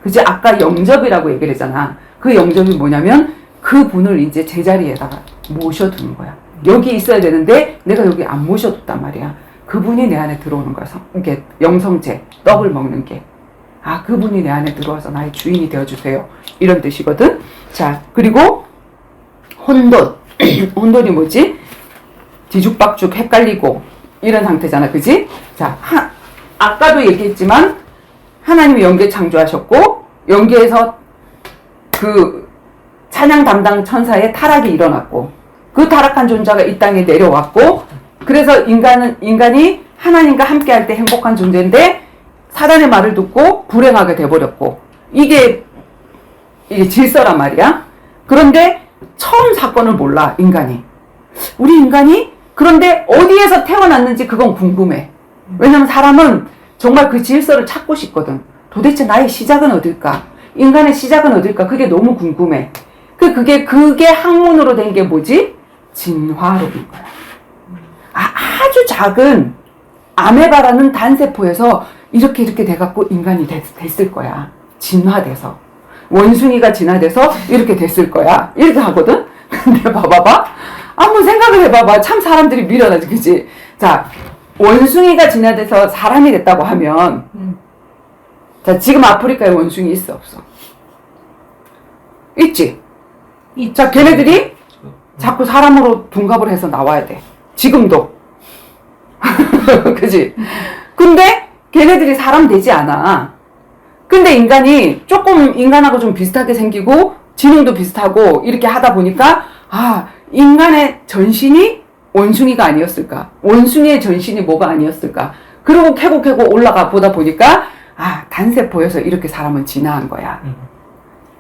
그지? 아까 영접이라고 얘기를 했잖아. 그 영접이 뭐냐면 그 분을 이제 제자리에다가 모셔두는 거야. 여기 있어야 되는데 내가 여기 안 모셔뒀단 말이야. 그분이 내 안에 들어오는 거야. 이게 영성체, 떡을 먹는 게. 아, 그분이 내 안에 들어와서 나의 주인이 되어주세요. 이런 뜻이거든. 자, 그리고 혼돈. 혼돈이 뭐지? 뒤죽박죽 헷갈리고 이런 상태잖아. 그지? 자, 아까도 얘기했지만 하나님이 영계 창조하셨고 영계에서 그 찬양 담당 천사의 타락이 일어났고 그 타락한 존재가 이 땅에 내려왔고 그래서 인간이 하나님과 함께 할 때 행복한 존재인데 사단의 말을 듣고 불행하게 돼버렸고 이게 질서란 말이야. 그런데 처음 사건을 몰라 인간이. 우리 인간이 그런데 어디에서 태어났는지 그건 궁금해. 왜냐면 사람은 정말 그 질서를 찾고 싶거든. 도대체 나의 시작은 어딜까? 인간의 시작은 어딜까? 그게 너무 궁금해. 그게 학문으로 된 게 뭐지? 진화론인 거야. 아주 작은 아메바라는 단세포에서 이렇게 돼갖고 인간이 됐을 거야. 진화돼서. 원숭이가 진화돼서 이렇게 됐을 거야. 이렇게 하거든? 근데 봐봐봐. 한번 생각을 해봐봐. 참 사람들이 미련하지, 그치? 자, 원숭이가 진화돼서 사람이 됐다고 하면, 자, 지금 아프리카에 원숭이 있어, 없어? 있지? 자, 걔네들이 자꾸 사람으로 둔갑을 해서 나와야 돼. 지금도. 그치? 근데 걔네들이 사람 되지 않아. 근데 인간이 조금 인간하고 좀 비슷하게 생기고 지능도 비슷하고 이렇게 하다 보니까 인간의 전신이 원숭이가 아니었을까? 원숭이의 전신이 뭐가 아니었을까? 그러고 캐고 올라가 보다 보니까 단세포에서 이렇게 사람은 진화한 거야.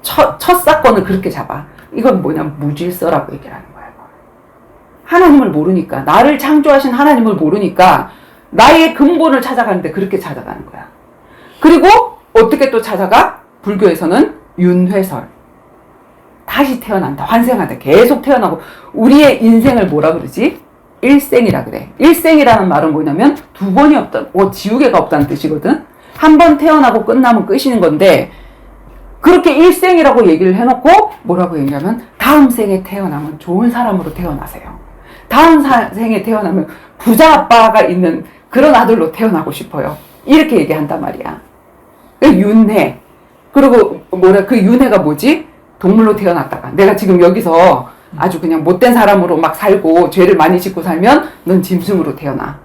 첫 사건을 그렇게 잡아. 이건 뭐냐면 무질서라고 얘기를 하는 거야. 하나님을 모르니까, 나를 창조하신 하나님을 모르니까 나의 근본을 찾아가는데 그렇게 찾아가는 거야. 그리고 어떻게 또 찾아가? 불교에서는 윤회설. 다시 태어난다. 환생한다. 계속 태어나고. 우리의 인생을 뭐라 그러지? 일생이라 그래. 일생이라는 말은 뭐냐면 두 번이 없다. 지우개가 없다는 뜻이거든. 한 번 태어나고 끝나면 끝이는 건데 그렇게 일생이라고 얘기를 해놓고 뭐라고 얘기하면 다음 생에 태어나면 좋은 사람으로 태어나세요. 다음 생에 태어나면 부자 아빠가 있는 그런 아들로 태어나고 싶어요. 이렇게 얘기한단 말이야. 윤회. 그리고 그 윤회가 뭐지? 동물로 태어났다가 내가 지금 여기서 아주 그냥 못된 사람으로 막 살고 죄를 많이 짓고 살면 넌 짐승으로 태어나.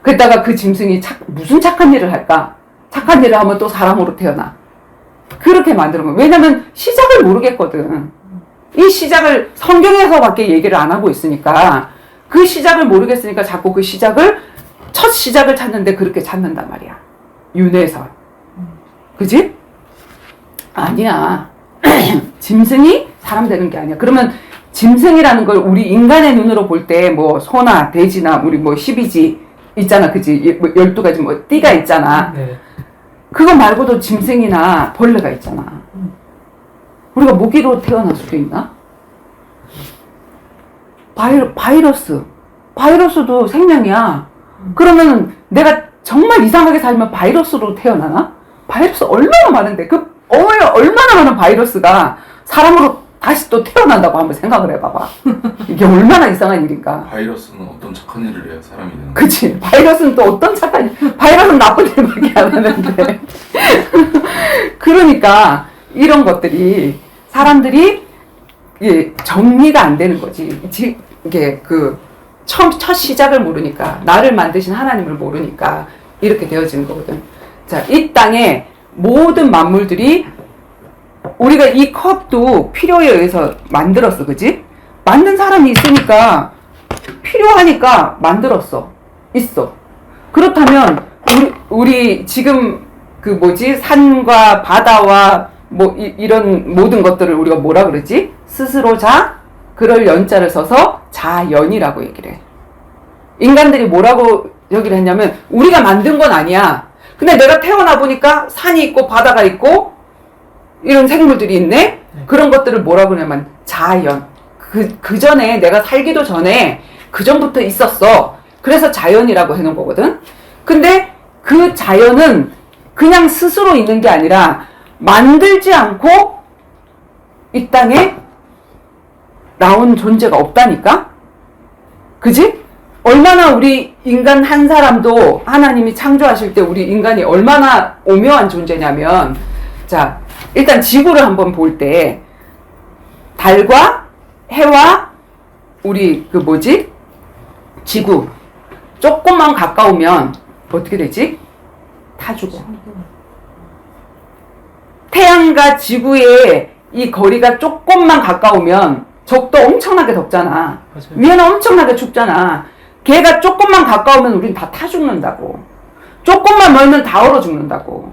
그랬다가 그 짐승이 무슨 착한 일을 할까? 착한 일을 하면 또 사람으로 태어나. 그렇게 만드는 거야. 왜냐면 시작을 모르겠거든. 이 시작을 성경에서밖에 얘기를 안 하고 있으니까 그 시작을 모르겠으니까 자꾸 그 첫 시작을 찾는데 그렇게 찾는단 말이야. 윤회설. 그지? 아니야. 짐승이 사람 되는 게 아니야. 그러면 짐승이라는 걸 우리 인간의 눈으로 볼 때 뭐 소나 돼지나 우리 뭐 12지 있잖아. 그지? 12가지 뭐 띠가 있잖아. 네. 그거 말고도 짐승이나 벌레가 있잖아. 우리가 모기로 태어날 수도 있나? 바이러스도 생명이야. 그러면 내가 정말 이상하게 살면 바이러스로 태어나나? 바이러스 얼마나 많은데 얼마나 많은 바이러스가 사람으로 다시 또 태어난다고 한번 생각을 해봐봐. 이게 얼마나 이상한 일인가. 바이러스는 어떤 착한 일을 해야 사람이 되는 거야? 그치. 바이러스는 또 어떤 착한 바이러스는 나쁜 일밖에 안 하는데. 그러니까 이런 것들이 사람들이 정리가 안 되는 거지. 이게 첫 시작을 모르니까, 나를 만드신 하나님을 모르니까 이렇게 되어지는 거거든. 자, 이 땅에 모든 만물들이 우리가 이 컵도 필요에 의해서 만들었어. 그지? 만든 사람이 있으니까 필요하니까 만들었어. 있어. 그렇다면 우리 지금 산과 바다와 이런 모든 것들을 우리가 뭐라 그러지? 스스로 그럴 연자를 써서 자연이라고 얘기를 해. 인간들이 뭐라고 얘기를 했냐면 우리가 만든 건 아니야. 근데 내가 태어나 보니까 산이 있고 바다가 있고 이런 생물들이 있네? 그런 것들을 뭐라고 하냐면 자연. 그 전에 내가 살기도 전에 그전부터 있었어. 그래서 자연이라고 해놓은 거거든. 근데 그 자연은 그냥 스스로 있는 게 아니라 만들지 않고 이 땅에 나온 존재가 없다니까? 그지? 얼마나 우리 인간 한 사람도 하나님이 창조하실 때 우리 인간이 얼마나 오묘한 존재냐면, 자, 일단 지구를 한번 볼 때 달과 해와 우리 지구 조금만 가까우면 어떻게 되지? 다 죽어. 태양과 지구의 이 거리가 조금만 가까우면 적도 엄청나게 덥잖아. 맞아요. 위에는 엄청나게 춥잖아. 걔가 조금만 가까우면 우린 다 타 죽는다고. 조금만 멀면 다 얼어 죽는다고.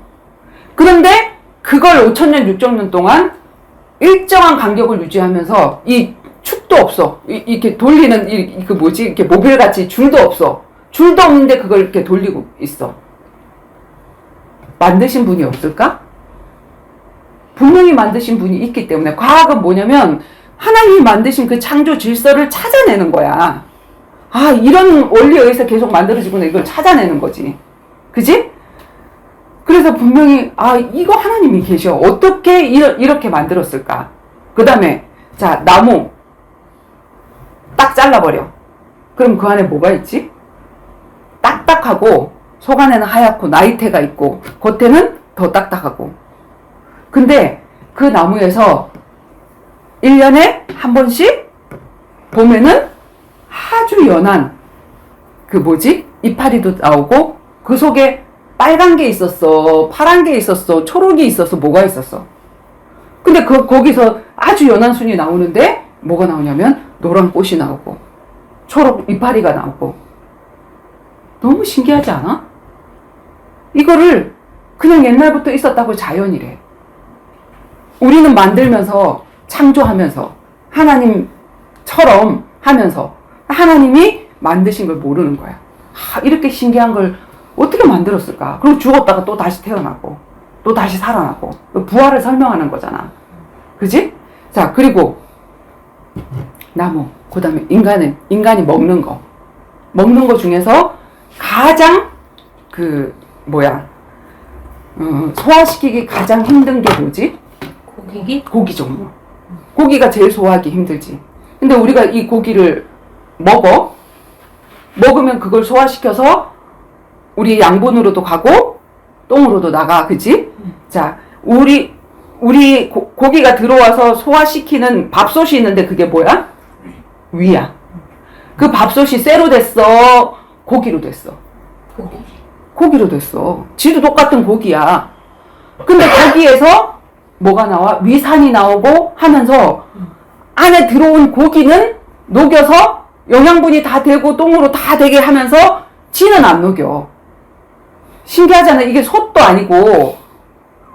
그런데 그걸 5,000년, 6,000년 동안 일정한 간격을 유지하면서 이 축도 없어. 이렇게 돌리는 이렇게 모빌같이 줄도 없어. 줄도 없는데 그걸 이렇게 돌리고 있어. 만드신 분이 없을까? 분명히 만드신 분이 있기 때문에. 과학은 뭐냐면 하나님이 만드신 그 창조 질서를 찾아내는 거야. 아, 이런 원리에 의해서 계속 만들어지구나. 이걸 찾아내는 거지. 그지? 그래서 분명히 이거 하나님이 계셔. 어떻게 이렇게 만들었을까? 그 다음에 자, 나무 딱 잘라버려. 그럼 그 안에 뭐가 있지? 딱딱하고 속 안에는 하얗고 나이테가 있고 겉에는 더 딱딱하고. 근데 그 나무에서 1년에 한 번씩 봄에는 아주 연한 이파리도 나오고 그 속에 빨간 게 있었어, 파란 게 있었어, 초록이 있었어, 뭐가 있었어. 근데 거기서 아주 연한 순이 나오는데 뭐가 나오냐면 노란 꽃이 나오고 초록 이파리가 나오고. 너무 신기하지 않아? 이거를 그냥 옛날부터 있었다고 자연이래. 우리는 만들면서 창조하면서 하나님처럼 하면서 하나님이 만드신 걸 모르는 거야. 이렇게 신기한 걸 어떻게 만들었을까? 그리고 죽었다가 또 다시 태어나고 또 다시 살아나고 부활을 설명하는 거잖아. 그지? 자, 그리고 나무, 그 다음에 인간이 먹는 거 중에서 가장 소화시키기 가장 힘든 게 뭐지? 고기 종류. 고기가 제일 소화하기 힘들지. 근데 우리가 이 고기를 먹으면 그걸 소화시켜서 우리 양분으로도 가고 똥으로도 나가. 그치? 자, 우리 고기가 들어와서 소화시키는 밥솥이 있는데 그게 뭐야? 위야. 그 밥솥이 쇠로 됐어? 고기로 됐어? 고기로 됐어. 지도 똑같은 고기야. 근데 거기에서 뭐가 나와? 위산이 나오고 하면서 안에 들어온 고기는 녹여서 영양분이 다 되고 똥으로 다 되게 하면서 지는 안 녹여. 신기하잖아. 이게 솥도 아니고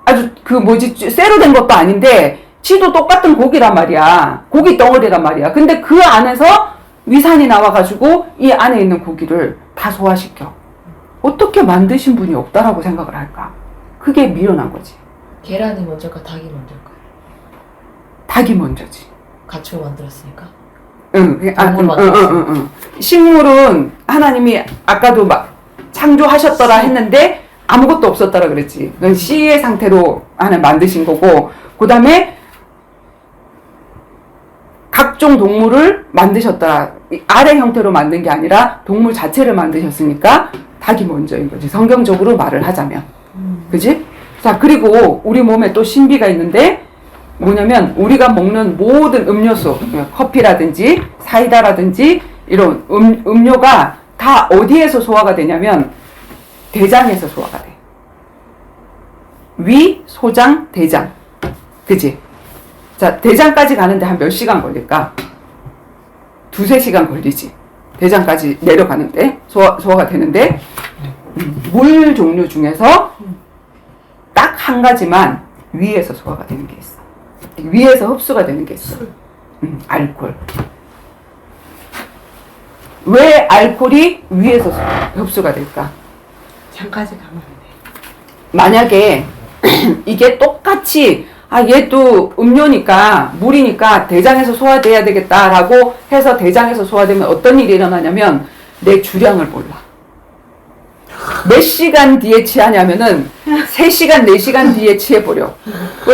아주 쇠로 된 것도 아닌데 지도 똑같은 고기란 말이야. 고기 덩어리란 말이야. 근데 그 안에서 위산이 나와가지고 이 안에 있는 고기를 다 소화시켜. 어떻게 만드신 분이 없다라고 생각을 할까? 그게 미련한 거지. 계란이 먼저일까 닭이 먼저일까? 닭이 먼저지. 가축을 만들었으니까. 응. 동물 만들었어. 식물은 하나님이 아까도 창조하셨더라 했는데 아무것도 없었더라 그랬지. 그건 씨의 상태로 하나 만드신 거고, 그 다음에 각종 동물을 만드셨더라. 알의 형태로 만든 게 아니라 동물 자체를 만드셨으니까 닭이 먼저인 거지. 성경적으로 말을 하자면. 그지? 자, 그리고 우리 몸에 또 신비가 있는데 뭐냐면 우리가 먹는 모든 음료수, 커피라든지 사이다라든지 이런 음료가 다 어디에서 소화가 되냐면 대장에서 소화가 돼. 위, 소장, 대장. 그지? 자, 대장까지 가는데 한 몇 시간 걸릴까? 2-3시간 걸리지. 대장까지 내려가는데, 소화가 되는데, 물 종류 중에서 딱 한 가지만 위에서 소화가 되는 게 있어. 위에서 흡수가 되는 게 있어. 알코올. 왜 알코올이 위에서 흡수가 될까? 장까지 가면 안 돼. 만약에 이게 똑같이 아, 얘 또 음료니까, 물이니까 대장에서 소화돼야 되겠다라고 해서 대장에서 소화되면 어떤 일이 일어나냐면 내 주량을 몰라. 몇 시간 뒤에 취하냐면은 3시간, 4시간 뒤에 취해버려.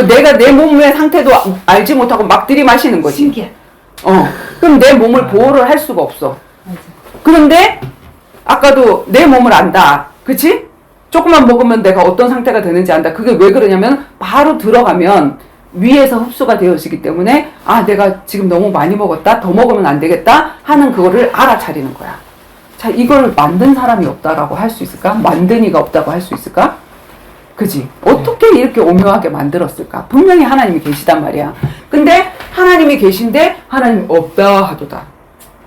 내가 내 몸의 상태도 알지 못하고 막 들이마시는 거지. 신기해. 그럼 내 몸을 보호를 할 수가 없어. 그런데 아까도 내 몸을 안다. 그치? 조금만 먹으면 내가 어떤 상태가 되는지 안다. 그게 왜 그러냐면 바로 들어가면 위에서 흡수가 되어지기 때문에 아, 내가 지금 너무 많이 먹었다. 더 먹으면 안 되겠다 하는 그거를 알아차리는 거야. 자, 이걸 만든 사람이 없다라고 할 수 있을까? 만든 이가 없다고 할 수 있을까? 그지? 어떻게 이렇게 오묘하게 만들었을까? 분명히 하나님이 계시단 말이야. 근데 하나님이 계신데 하나님 없다 하도다.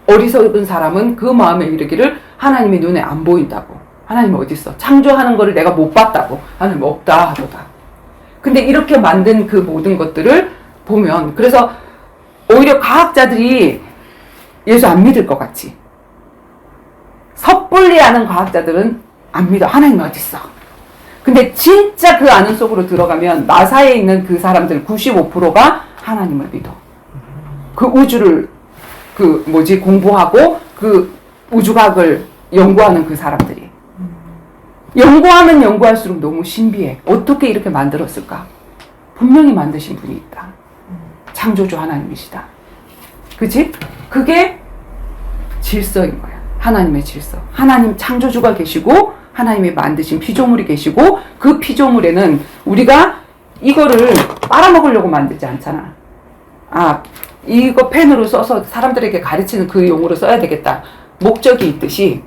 어리석은 사람은 그 마음에 이르기를 하나님이 눈에 안 보인다고. 하나님 어디 있어? 창조하는 거를 내가 못 봤다고. 하나님 없다 하도다. 근데 이렇게 만든 그 모든 것들을 보면 그래서 오히려 과학자들이 예수 안 믿을 것 같지. 섣불리 하는 과학자들은 안 믿어. 하나님 어디 있어? 근데 진짜 그 아는 속으로 들어가면 나사에 있는 그 사람들 95%가 하나님을 믿어. 그 우주를 공부하고 그 우주과학을 연구하는 그 사람들이. 연구하면 연구할수록 너무 신비해. 어떻게 이렇게 만들었을까? 분명히 만드신 분이 있다. 창조주 하나님이시다. 그치? 그게 질서인 거야. 하나님의 질서. 하나님 창조주가 계시고 하나님이 만드신 피조물이 계시고 그 피조물에는 우리가 이거를 빨아먹으려고 만들지 않잖아. 아, 이거 펜으로 써서 사람들에게 가르치는 그 용어로 써야 되겠다. 목적이 있듯이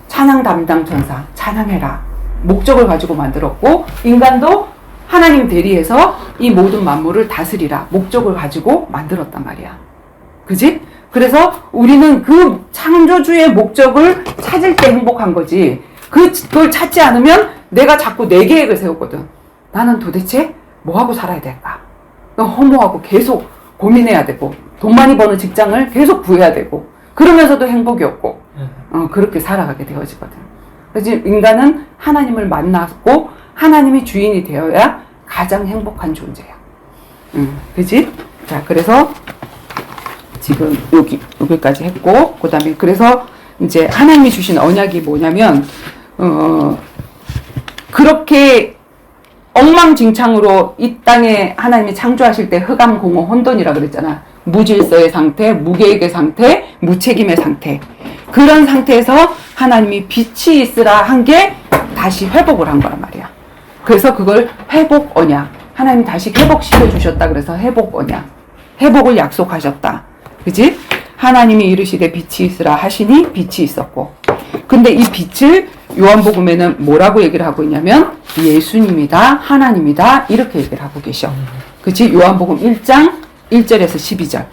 찬양 담당 천사, 찬양해라. 목적을 가지고 만들었고 인간도 하나님 대리해서 이 모든 만물을 다스리라. 목적을 가지고 만들었단 말이야. 그지? 그래서 우리는 그 창조주의 목적을 찾을 때 행복한 거지. 그걸 찾지 않으면 내가 자꾸 내 계획을 세우거든. 나는 도대체 뭐하고 살아야 될까? 허무하고 계속 고민해야 되고 돈 많이 버는 직장을 계속 구해야 되고 그러면서도 행복이 없고 그렇게 살아가게 되어지거든. 그래서 인간은 하나님을 만났고 하나님이 주인이 되어야 가장 행복한 존재야. 그치? 자, 그래서 지금 여기까지 했고 그 다음에 그래서 이제 하나님이 주신 언약이 뭐냐면 그렇게 엉망진창으로 이 땅에 하나님이 창조하실 때 흑암, 공허, 혼돈이라 그랬잖아. 무질서의 상태, 무계획의 상태, 무책임의 상태. 그런 상태에서 하나님이 빛이 있으라 한 게 다시 회복을 한 거란 말이야. 그래서 그걸 회복 언약. 하나님 다시 회복시켜 주셨다. 그래서 회복 언약. 회복을 약속하셨다. 그지? 하나님이 이르시되 빛이 있으라 하시니 빛이 있었고. 근데 이 빛을 요한복음에는 뭐라고 얘기를 하고 있냐면 예수님이다, 하나님이다 이렇게 얘기를 하고 계셔. 그치? 요한복음 1장 1절에서 12절.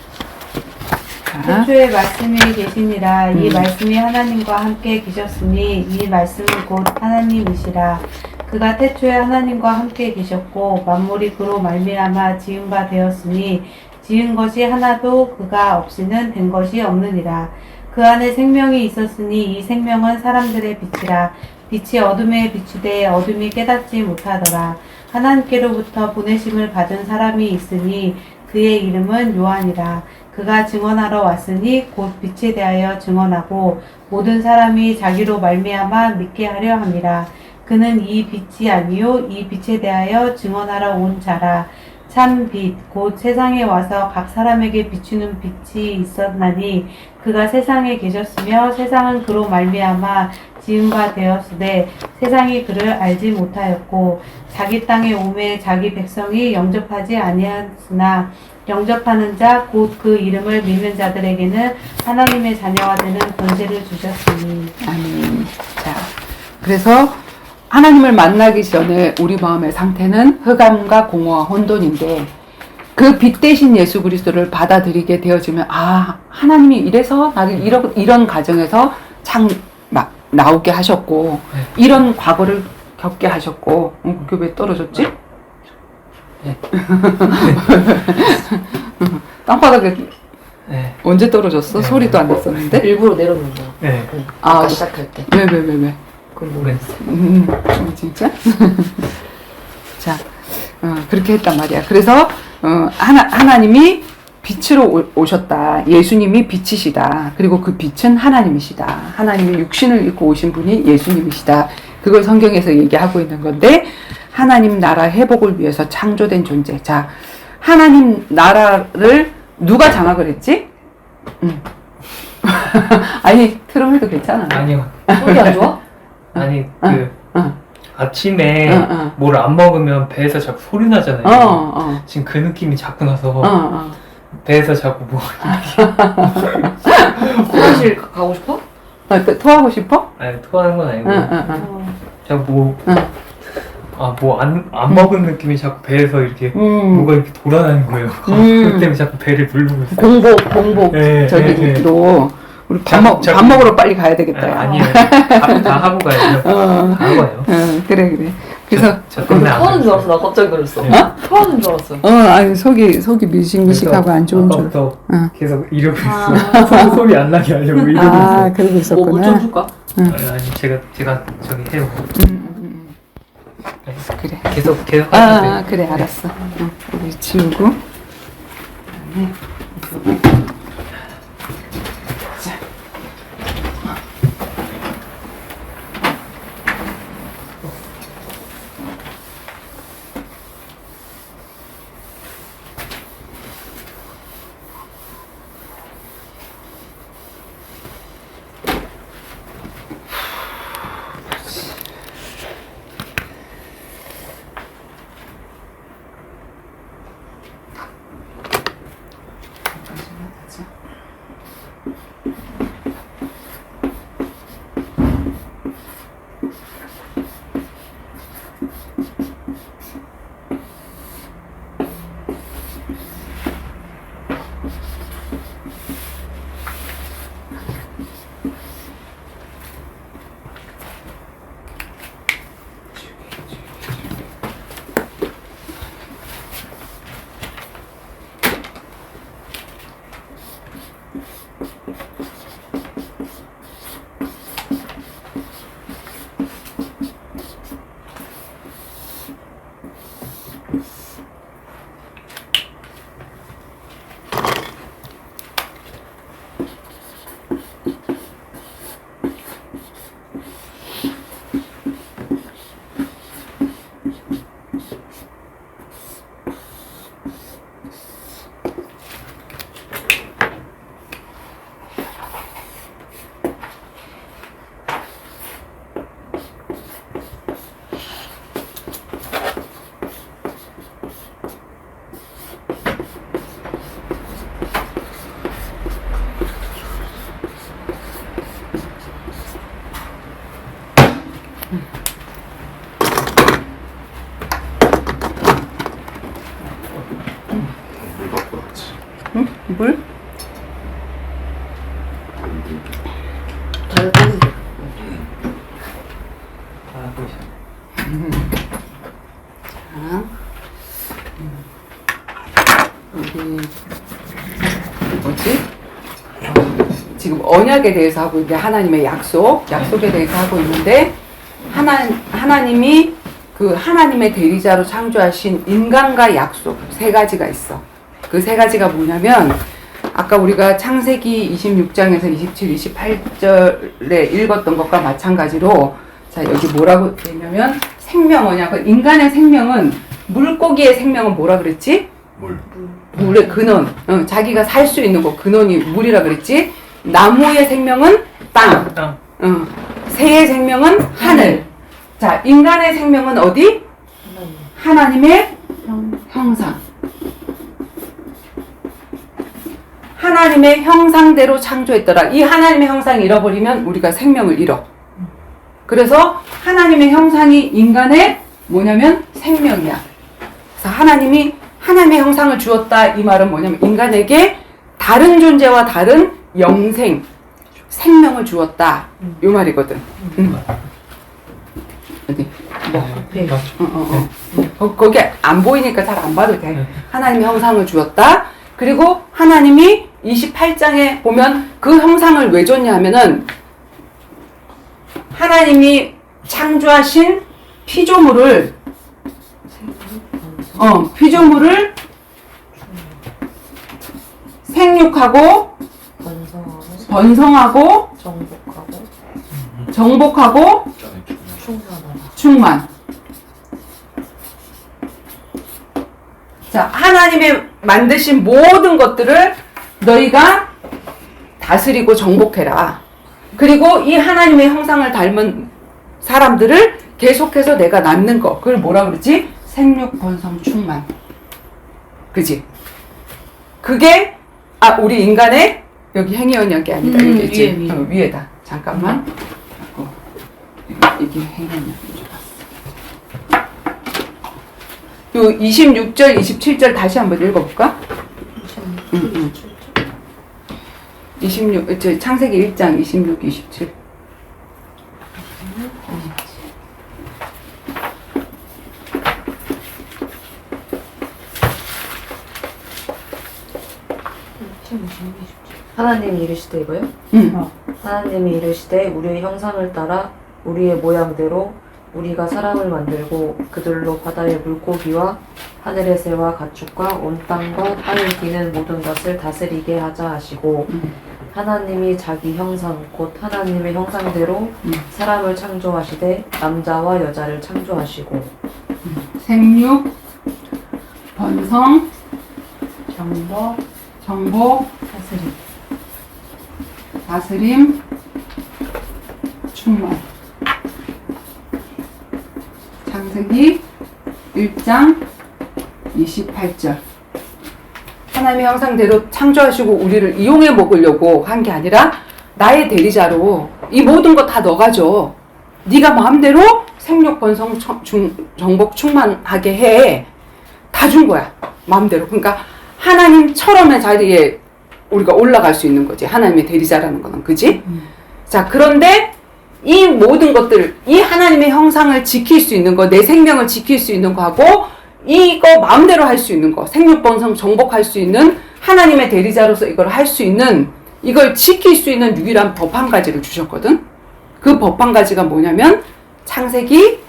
태초에 말씀이 계시니라. 이 말씀이 하나님과 함께 계셨으니 이 말씀은 곧 하나님이시라. 그가 태초에 하나님과 함께 계셨고 만물이 그로 말미암아 지은 바 되었으니 지은 것이 하나도 그가 없이는 된 것이 없느니라. 그 안에 생명이 있었으니 이 생명은 사람들의 빛이라. 빛이 어둠에 비추되 어둠이 깨닫지 못하더라. 하나님께로부터 보내심을 받은 사람이 있으니 그의 이름은 요한이라. 그가 증언하러 왔으니 곧 빛에 대하여 증언하고 모든 사람이 자기로 말미암아 믿게 하려 함이라. 그는 이 빛이 아니요 이 빛에 대하여 증언하러 온 자라. 참 빛, 곧 세상에 와서 각 사람에게 비추는 빛이 있었나니 그가 세상에 계셨으며 세상은 그로 말미암아 지은 바 되었으되 세상이 그를 알지 못하였고 자기 땅에 오매 자기 백성이 영접하지 아니하였으나 영접하는 자 곧 그 이름을 믿는 자들에게는 하나님의 자녀가 되는 권세를 주셨으니. 아멘. 자, 그래서 하나님을 만나기 전에 우리 마음의 상태는 흑암과 공허와 혼돈인데 그 빛 대신 예수 그리스도를 받아들이게 되어지면 아, 하나님이 이래서 나를 이런 가정에서 막 나오게 하셨고 이런 과거를 겪게 하셨고 그게 왜 떨어졌지? 네. 땅바닥에 네. 언제 떨어졌어? 네. 소리도 안 났었는데? 일부러 내려놓은 거야. 네. 아, 시작할 때. 왜? 그건 네. 모르겠어. 진짜? 자, 그렇게 했단 말이야. 그래서 하나님이 빛으로 오셨다. 예수님이 빛이시다. 그리고 그 빛은 하나님이시다. 하나님이 육신을 입고 오신 분이 예수님이시다. 그걸 성경에서 얘기하고 있는 건데 하나님 나라 회복을 위해서 창조된 존재. 자, 하나님 나라를 누가 장악을 했지? 아니 트럼해도 괜찮아. 아니요. 속이 안 좋아? 아니 어. 아침에 어. 뭘 안 먹으면 배에서 자꾸 소리 나잖아요. 지금 그 느낌이 자꾸 나서 배에서 자꾸 뭐 화장실 가고 싶어? 토하고 싶어? 아니 토하는 건 아니고 자꾸 응. 뭐 안 먹은 느낌이 자꾸 배에서 이렇게 뭐가 이렇게 돌아다니는 거예요. 그 때문에 자꾸 배를 부르고 있어요. 공복 네, 저기로 우리 밥 자꾸- 먹으러 빨리 가야 되겠다. 야. 아니에요. 다 하고 가야죠. 다 하고 가요. 그래. 그래서 저 때문에 안 토하는 줄 그랬어요. 알았어. 나 깜짝 놀랐어. 어? 토하는 줄 알았어. 아니 속이 미식미식하고 안 좋은 줄. 아까부터 응. 계속 이러고 있어. 소리 안 나게 하려고 이러고 있어. 그러고 뭐 있었구나. 물 좀 줄까? 아니 제가 저기 해요. 그래. 계속 하는데. 그래 알았어. 우리 지우고. 물 갖고 왔지. 물? 잘 보이지? 아, 보이죠. 우리 뭐지? 지금 언약에 대해서 하고 있는데 하나님의 약속에 대해서 하고 있는데 하나님이 그 하나님의 대리자로 창조하신 인간과 약속 세 가지가 있어. 그 세 가지가 뭐냐면 아까 우리가 창세기 26장에서 27, 28절에 읽었던 것과 마찬가지로 자 여기 뭐라고 되냐면 생명 언약은 인간의 생명은 물고기의 생명은 뭐라 그랬지? 물의 근원, 자기가 살 수 있는 곳 근원이 물이라 그랬지. 나무의 생명은 땅, 새의 생명은 하늘. 자, 인간의 생명은 어디? 하나님의 형상. 하나님의 형상대로 창조했더라. 이 하나님의 형상을 잃어버리면 우리가 생명을 잃어. 그래서 하나님의 형상이 인간의 뭐냐면 생명이야. 그래서 하나님이 하나님의 형상을 주었다. 이 말은 뭐냐면 인간에게 다른 존재와 다른 영생, 생명을 주었다. 이 말이거든. 어디? 거기 안 보이니까 잘 안 봐도 돼. 하나님의 형상을 주었다. 그리고 하나님이 28장에 보면 그 형상을 왜 줬냐 하면은 하나님이 창조하신 피조물을 피조물을 생육하고 번성하고 정복하고 충만. 자, 하나님의 만드신 모든 것들을 너희가 다스리고 정복해라. 그리고 이 하나님의 형상을 닮은 사람들을 계속해서 내가 낳는 거. 그걸 뭐라 그러지? 생육, 번성, 충만. 그지? 그게 우리 인간의 여기 행위언약이 아니다. 여기 있지? 위에다. 잠깐만. 이게 행위언약인 줄 알았어. 요 26절, 27절 다시 한번 읽어볼까? 26, 창세기 1장 26, 27. 하나님이 이르시되 이거요? 하나님이 이르시되 우리의 형상을 따라 우리의 모양대로 우리가 사람을 만들고 그들로 바다의 물고기와 하늘의 새와 가축과 온 땅과 땅을 기는 모든 것을 다스리게 하자 하시고 하나님이 자기 형상 곧 하나님의 형상대로 사람을 창조하시되 남자와 여자를 창조하시고 생육, 번성, 정복, 다스림, 충만. 창세기 1장 28절. 하나님의 형상대로 창조하시고 우리를 이용해 먹으려고 한 게 아니라 나의 대리자로 이 모든 거 다 넣어가줘. 네가 마음대로 생육, 번성, 정복, 충만하게 해. 다 준 거야. 마음대로. 그러니까 하나님처럼의 자리에 우리가 올라갈 수 있는 거지. 하나님의 대리자라는 거는. 그지? 자, 그런데 이 모든 것들, 이 하나님의 형상을 지킬 수 있는 거, 내 생명을 지킬 수 있는 거하고 이거 마음대로 할 수 있는 거, 생육, 번성, 정복할 수 있는 하나님의 대리자로서 이걸 할 수 있는, 이걸 지킬 수 있는 유일한 법 한 가지를 주셨거든. 그 법 한 가지가 뭐냐면 창세기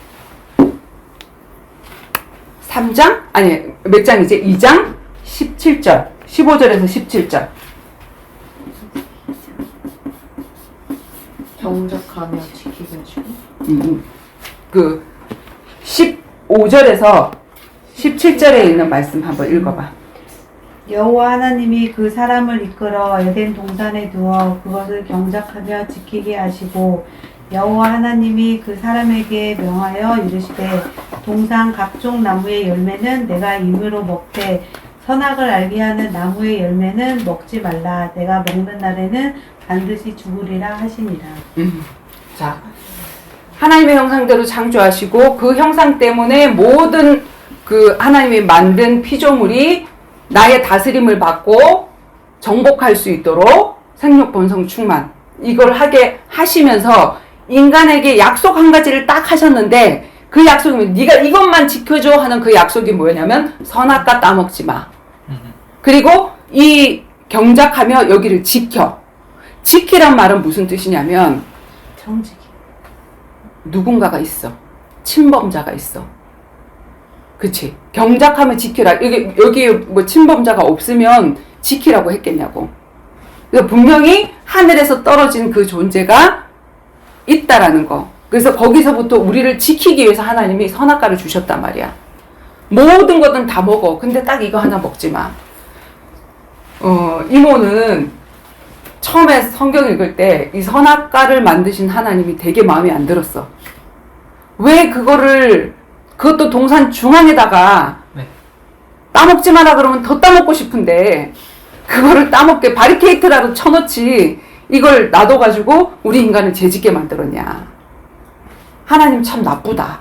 3장? 아니, 몇 장이지? 2장 17절. 15절에서 17절. 정적하며 지키게 하시고 그 15절에서 17절에 있는 말씀 한번 읽어봐. 여호와 하나님이 그 사람을 이끌어 에덴 동산에 두어 그것을 경작하며 지키게 하시고 여호와 하나님이 그 사람에게 명하여 이르시되 동산 각종 나무의 열매는 내가 임의로 먹되 선악을 알게 하는 나무의 열매는 먹지 말라. 내가 먹는 날에는 반드시 죽으리라 하시니라. 자, 하나님의 형상대로 창조하시고 그 형상 때문에 모든 그 하나님이 만든 피조물이 나의 다스림을 받고 정복할 수 있도록 생육, 번성, 충만 이걸 하게 하시면서 인간에게 약속 한 가지를 딱 하셨는데 그 약속이면 네가 이것만 지켜줘 하는 그 약속이 뭐냐면 선악과 따먹지 마. 그리고 이 경작하며 여기를 지켜. 지키란 말은 무슨 뜻이냐면 정직이. 누군가가 있어. 침범자가 있어. 그치? 경작하며 지키라. 여기 뭐 침범자가 없으면 지키라고 했겠냐고. 그러니까 분명히 하늘에서 떨어진 그 존재가 있다라는 거. 그래서 거기서부터 우리를 지키기 위해서 하나님이 선악과를 주셨단 말이야. 모든 것은 다 먹어. 근데 딱 이거 하나 먹지 마. 이모는 처음에 성경 읽을 때 이 선악과를 만드신 하나님이 되게 마음에 안 들었어. 왜 그것도 동산 중앙에다가 따먹지 마라 그러면 더 따먹고 싶은데 그거를 따먹게 바리케이트라도 쳐놓지 이걸 놔둬가지고 우리 인간을 죄짓게 만들었냐. 하나님 참 나쁘다.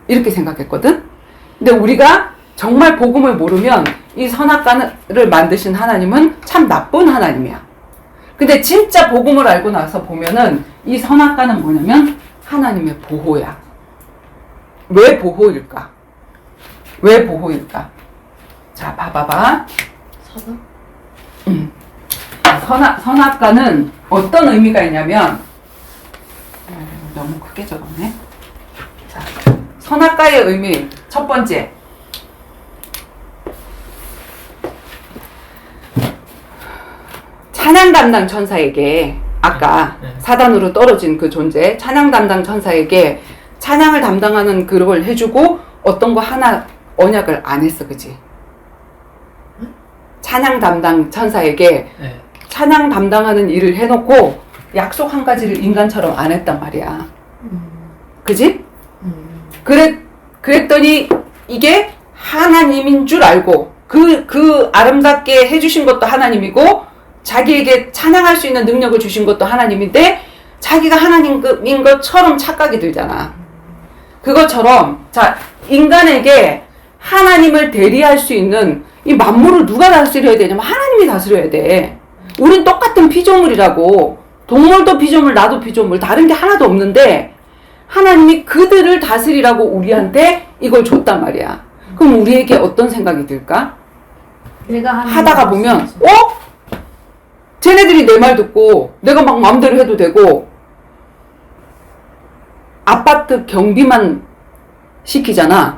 이렇게 생각했거든. 근데 우리가 정말 복음을 모르면 이 선악과를 만드신 하나님은 참 나쁜 하나님이야. 근데 진짜 복음을 알고 나서 보면은 이 선악과는 뭐냐면 하나님의 보호야. 왜 보호일까? 왜 보호일까? 자, 봐봐봐. 선악과는 어떤 의미가 있냐면 너무 크게 적었네. 자, 선악과의 의미 첫 번째 찬양 담당 천사에게 아까 네. 사단으로 떨어진 그 존재 찬양 담당 천사에게 찬양을 담당하는 그걸 해주고 어떤 거 하나 언약을 안 했어, 그지? 찬양 담당 천사에게 네. 찬양 담당하는 일을 해놓고 약속 한 가지를 인간처럼 안 했단 말이야. 그지? 그랬더니 이게 하나님인 줄 알고 그 아름답게 해주신 것도 하나님이고 자기에게 찬양할 수 있는 능력을 주신 것도 하나님인데 자기가 하나님인 것처럼 착각이 들잖아. 그것처럼 자 인간에게 하나님을 대리할 수 있는 이 만물을 누가 다스려야 되냐면 하나님이 다스려야 돼. 우린 똑같은 피조물이라고. 동물도 피조물, 나도 피조물, 다른 게 하나도 없는데 하나님이 그들을 다스리라고 우리한테 이걸 줬단 말이야. 그럼 우리에게 어떤 생각이 들까? 내가 하는 하다가 보면 쟤네들이 내 말 듣고 내가 막 마음대로 해도 되고 아파트 경비만 시키잖아.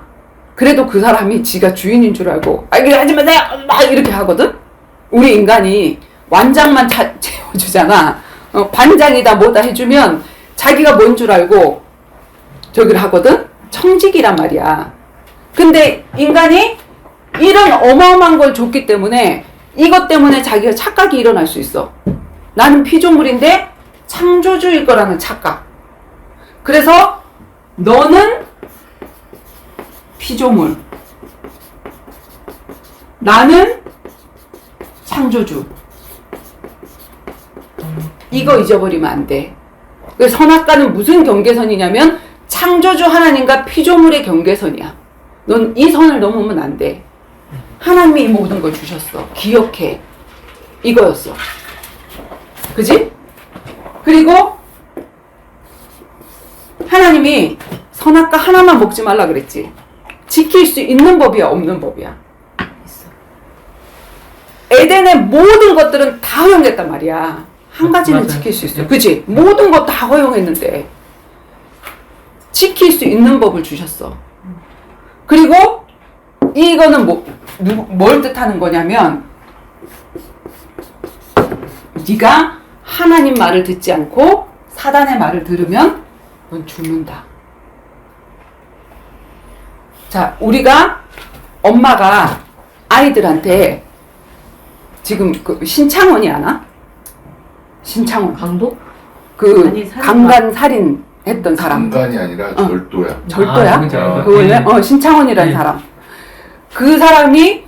그래도 그 사람이 지가 주인인 줄 알고 이거 하지마 내가 막 이렇게 하거든. 우리 인간이 완장만 채워주잖아. 반장이다 뭐다 해주면 자기가 뭔 줄 알고 저기를 하거든. 청직이란 말이야. 근데 인간이 이런 어마어마한 걸 줬기 때문에 이것 때문에 자기가 착각이 일어날 수 있어. 나는 피조물인데 창조주일 거라는 착각. 그래서 너는 피조물, 나는 창조주. 이거 잊어버리면 안 돼. 그래서 선악과는 무슨 경계선이냐면 창조주 하나님과 피조물의 경계선이야. 넌 이 선을 넘으면 안 돼. 하나님이 이 모든 걸 주셨어. 기억해. 이거였어. 그지? 그리고 하나님이 선악과 하나만 먹지 말라 그랬지. 지킬 수 있는 법이야, 없는 법이야? 에덴의 모든 것들은 다 허용했단 말이야. 한 가지는 맞아요. 지킬 수 있어. 그치? 모든 것 다 허용했는데 지킬 수 있는 법을 주셨어. 그리고 이거는 뭘 뜻하는 거냐면 네가 하나님 말을 듣지 않고 사단의 말을 들으면 넌 죽는다. 자, 우리가 엄마가 아이들한테 지금 그 신창원이 아나? 신창원. 강도? 그 아니, 살인마. 강간 살인 했던 사람. 강간이 아니라 절도야. 절도야? 누군지 알아요. 그거는 신창원이라는 네. 사람. 그 사람이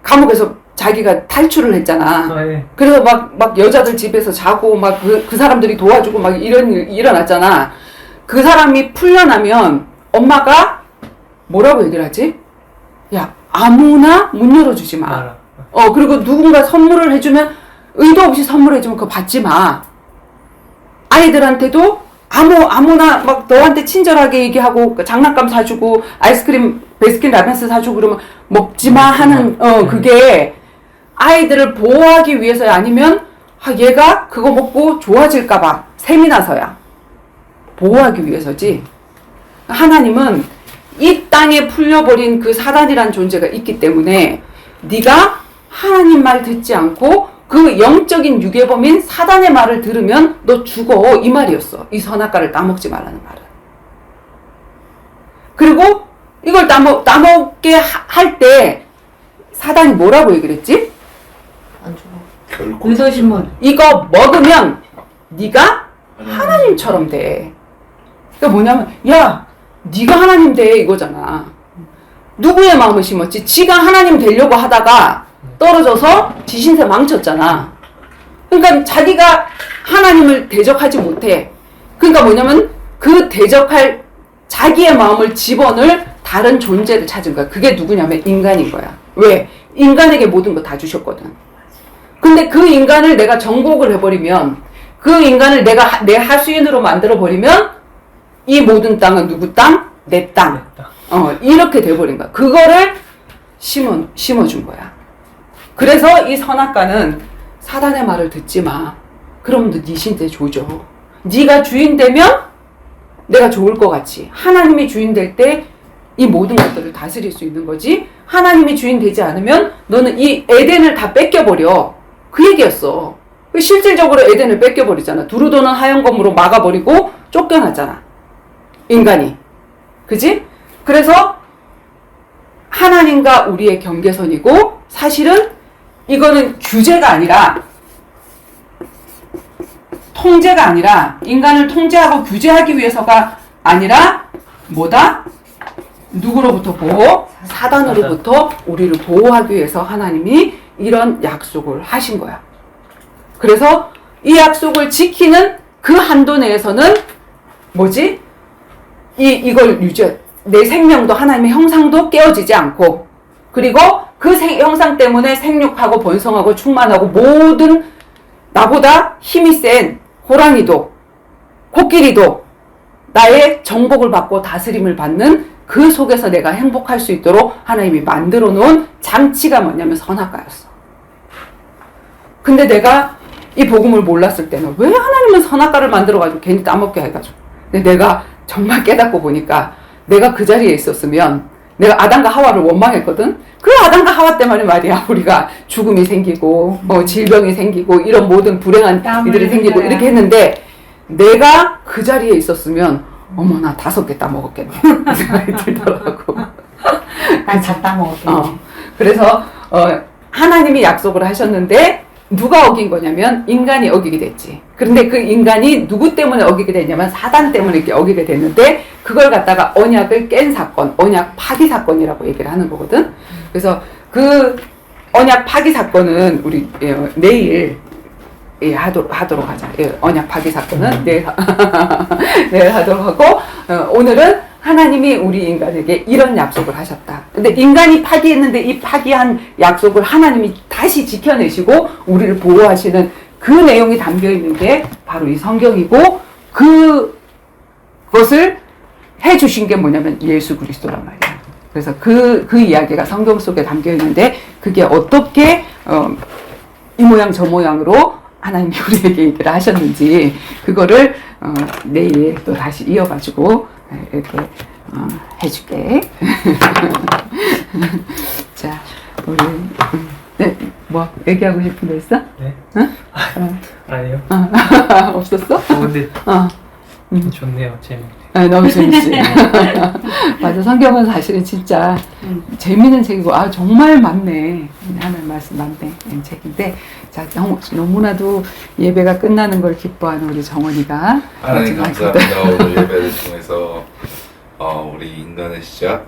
감옥에서 자기가 탈출을 했잖아. 네. 그래서 막 여자들 집에서 자고 막 그 사람들이 도와주고 막 이런 일 일어났잖아. 그 사람이 풀려나면 엄마가 뭐라고 얘기를 하지? 야, 아무나 문 열어주지 마. 알아. 그리고 누군가 선물을 해주면 의도 없이 선물해주면 그거 받지 마. 아이들한테도 아무나 막 너한테 친절하게 얘기하고 장난감 사주고 아이스크림 베스킨 라빈스 사주고 그러면 먹지 마 하는 그게 아이들을 보호하기 위해서야 아니면 얘가 그거 먹고 좋아질까 봐 셈이 나서야 보호하기 위해서지. 하나님은 이 땅에 풀려버린 그 사단이란 존재가 있기 때문에 네가 하나님 말 듣지 않고 그 영적인 유괴범인 사단의 말을 들으면 너 죽어, 이 말이었어. 이 선악과를 따먹지 말라는 말은. 그리고 이걸 따먹게 할 때 사단이 뭐라고 얘기를 했지? 안 죽어. 결코 의도신문. 이거 먹으면 네가 하나님처럼 돼. 그러니까 뭐냐면 야, 네가 하나님 돼 이거잖아. 누구의 마음을 심었지? 지가 하나님 되려고 하다가 떨어져서 지신세 망쳤잖아. 그러니까 자기가 하나님을 대적하지 못해. 그러니까 뭐냐면 그 대적할 자기의 마음을 집어넣을 다른 존재를 찾은 거야. 그게 누구냐면 인간인 거야. 왜? 인간에게 모든 거 다 주셨거든. 근데 그 인간을 내가 정복을 해버리면, 그 인간을 내가 내 하수인으로 만들어버리면 이 모든 땅은 누구 땅? 내 땅. 이렇게 돼버린 거야. 그거를 심어준 거야. 그래서 이 선악과는 사단의 말을 듣지 마. 그러면 너 네 신세 조져. 네가 주인 되면 내가 좋을 것 같이. 하나님이 주인 될 때 이 모든 것들을 다스릴 수 있는 거지. 하나님이 주인 되지 않으면 너는 이 에덴을 다 뺏겨버려. 그 얘기였어. 그 실질적으로 에덴을 뺏겨버리잖아. 두루 도는 하얀 검으로 막아버리고 쫓겨났잖아. 인간이. 그지? 그래서 하나님과 우리의 경계선이고 사실은 이거는 규제가 아니라 통제가 아니라 인간을 통제하고 규제하기 위해서가 아니라 뭐다? 누구로부터 보호? 사단으로부터 우리를 보호하기 위해서 하나님이 이런 약속을 하신 거야. 그래서 이 약속을 지키는 그 한도 내에서는 뭐지? 이걸 내 생명도 하나님의 형상도 깨어지지 않고 그리고 그 형상 때문에 생육하고 번성하고 충만하고 모든 나보다 힘이 센 호랑이도 코끼리도 나의 정복을 받고 다스림을 받는 그 속에서 내가 행복할 수 있도록 하나님이 만들어 놓은 장치가 뭐냐면 선악과였어. 근데 내가 이 복음을 몰랐을 때는 왜 하나님은 선악과를 만들어가지고 괜히 따먹게 해가지고. 근데 내가 정말 깨닫고 보니까 내가 그 자리에 있었으면 내가 아담과 하와를 원망했거든. 그 아담과 하와 때문에 말이야 우리가 죽음이 생기고 질병이 생기고 이런 모든 불행한 일들이 생기고 이렇게 했는데 내가 그 자리에 있었으면 어머 나 5개 따먹었겠네 생각이 들더라고. 다 따먹었겠네. 그래서 하나님이 약속을 하셨는데 누가 어긴 거냐면 인간이 어기게 됐지. 그런데 그 인간이 누구 때문에 어기게 됐냐면 사단 때문에 이렇게 어기게 됐는데 그걸 갖다가 언약을 깬 사건, 언약 파기 사건이라고 얘기를 하는 거거든. 그래서 그 언약 파기 사건은 우리 내일 하도록 하자. 언약 파기 사건은 내일 하도록 하고 오늘은 하나님이 우리 인간에게 이런 약속을 하셨다. 근데 인간이 파기했는데 이 파기한 약속을 하나님이 다시 지켜내시고 우리를 보호하시는 그 내용이 담겨 있는 게 바로 이 성경이고 그것을 해주신 게 뭐냐면 예수 그리스도란 말이야. 그래서 그 이야기가 성경 속에 담겨 있는데 그게 어떻게 이 모양 저 모양으로 하나님이 우리에게 얘기를 하셨는지 그거를 내일 또 다시 이어가지고 이렇게 해줄게. 자, 우리 네, 뭐 얘기하고 싶은 거 있어? 네. 응? 아니요. 없었어? 근데 좋네요. 재밌네. 너무 재밌지. 맞아, 성경은 사실은 진짜 재밌는 책이고 정말 많네. 하나님 말씀 많네. 책인데 자, 너무나도 예배가 끝나는 걸 기뻐하는 우리 정원이가 하나님 감사합니다. 오늘 예배를 통해서 우리 인간의 시작,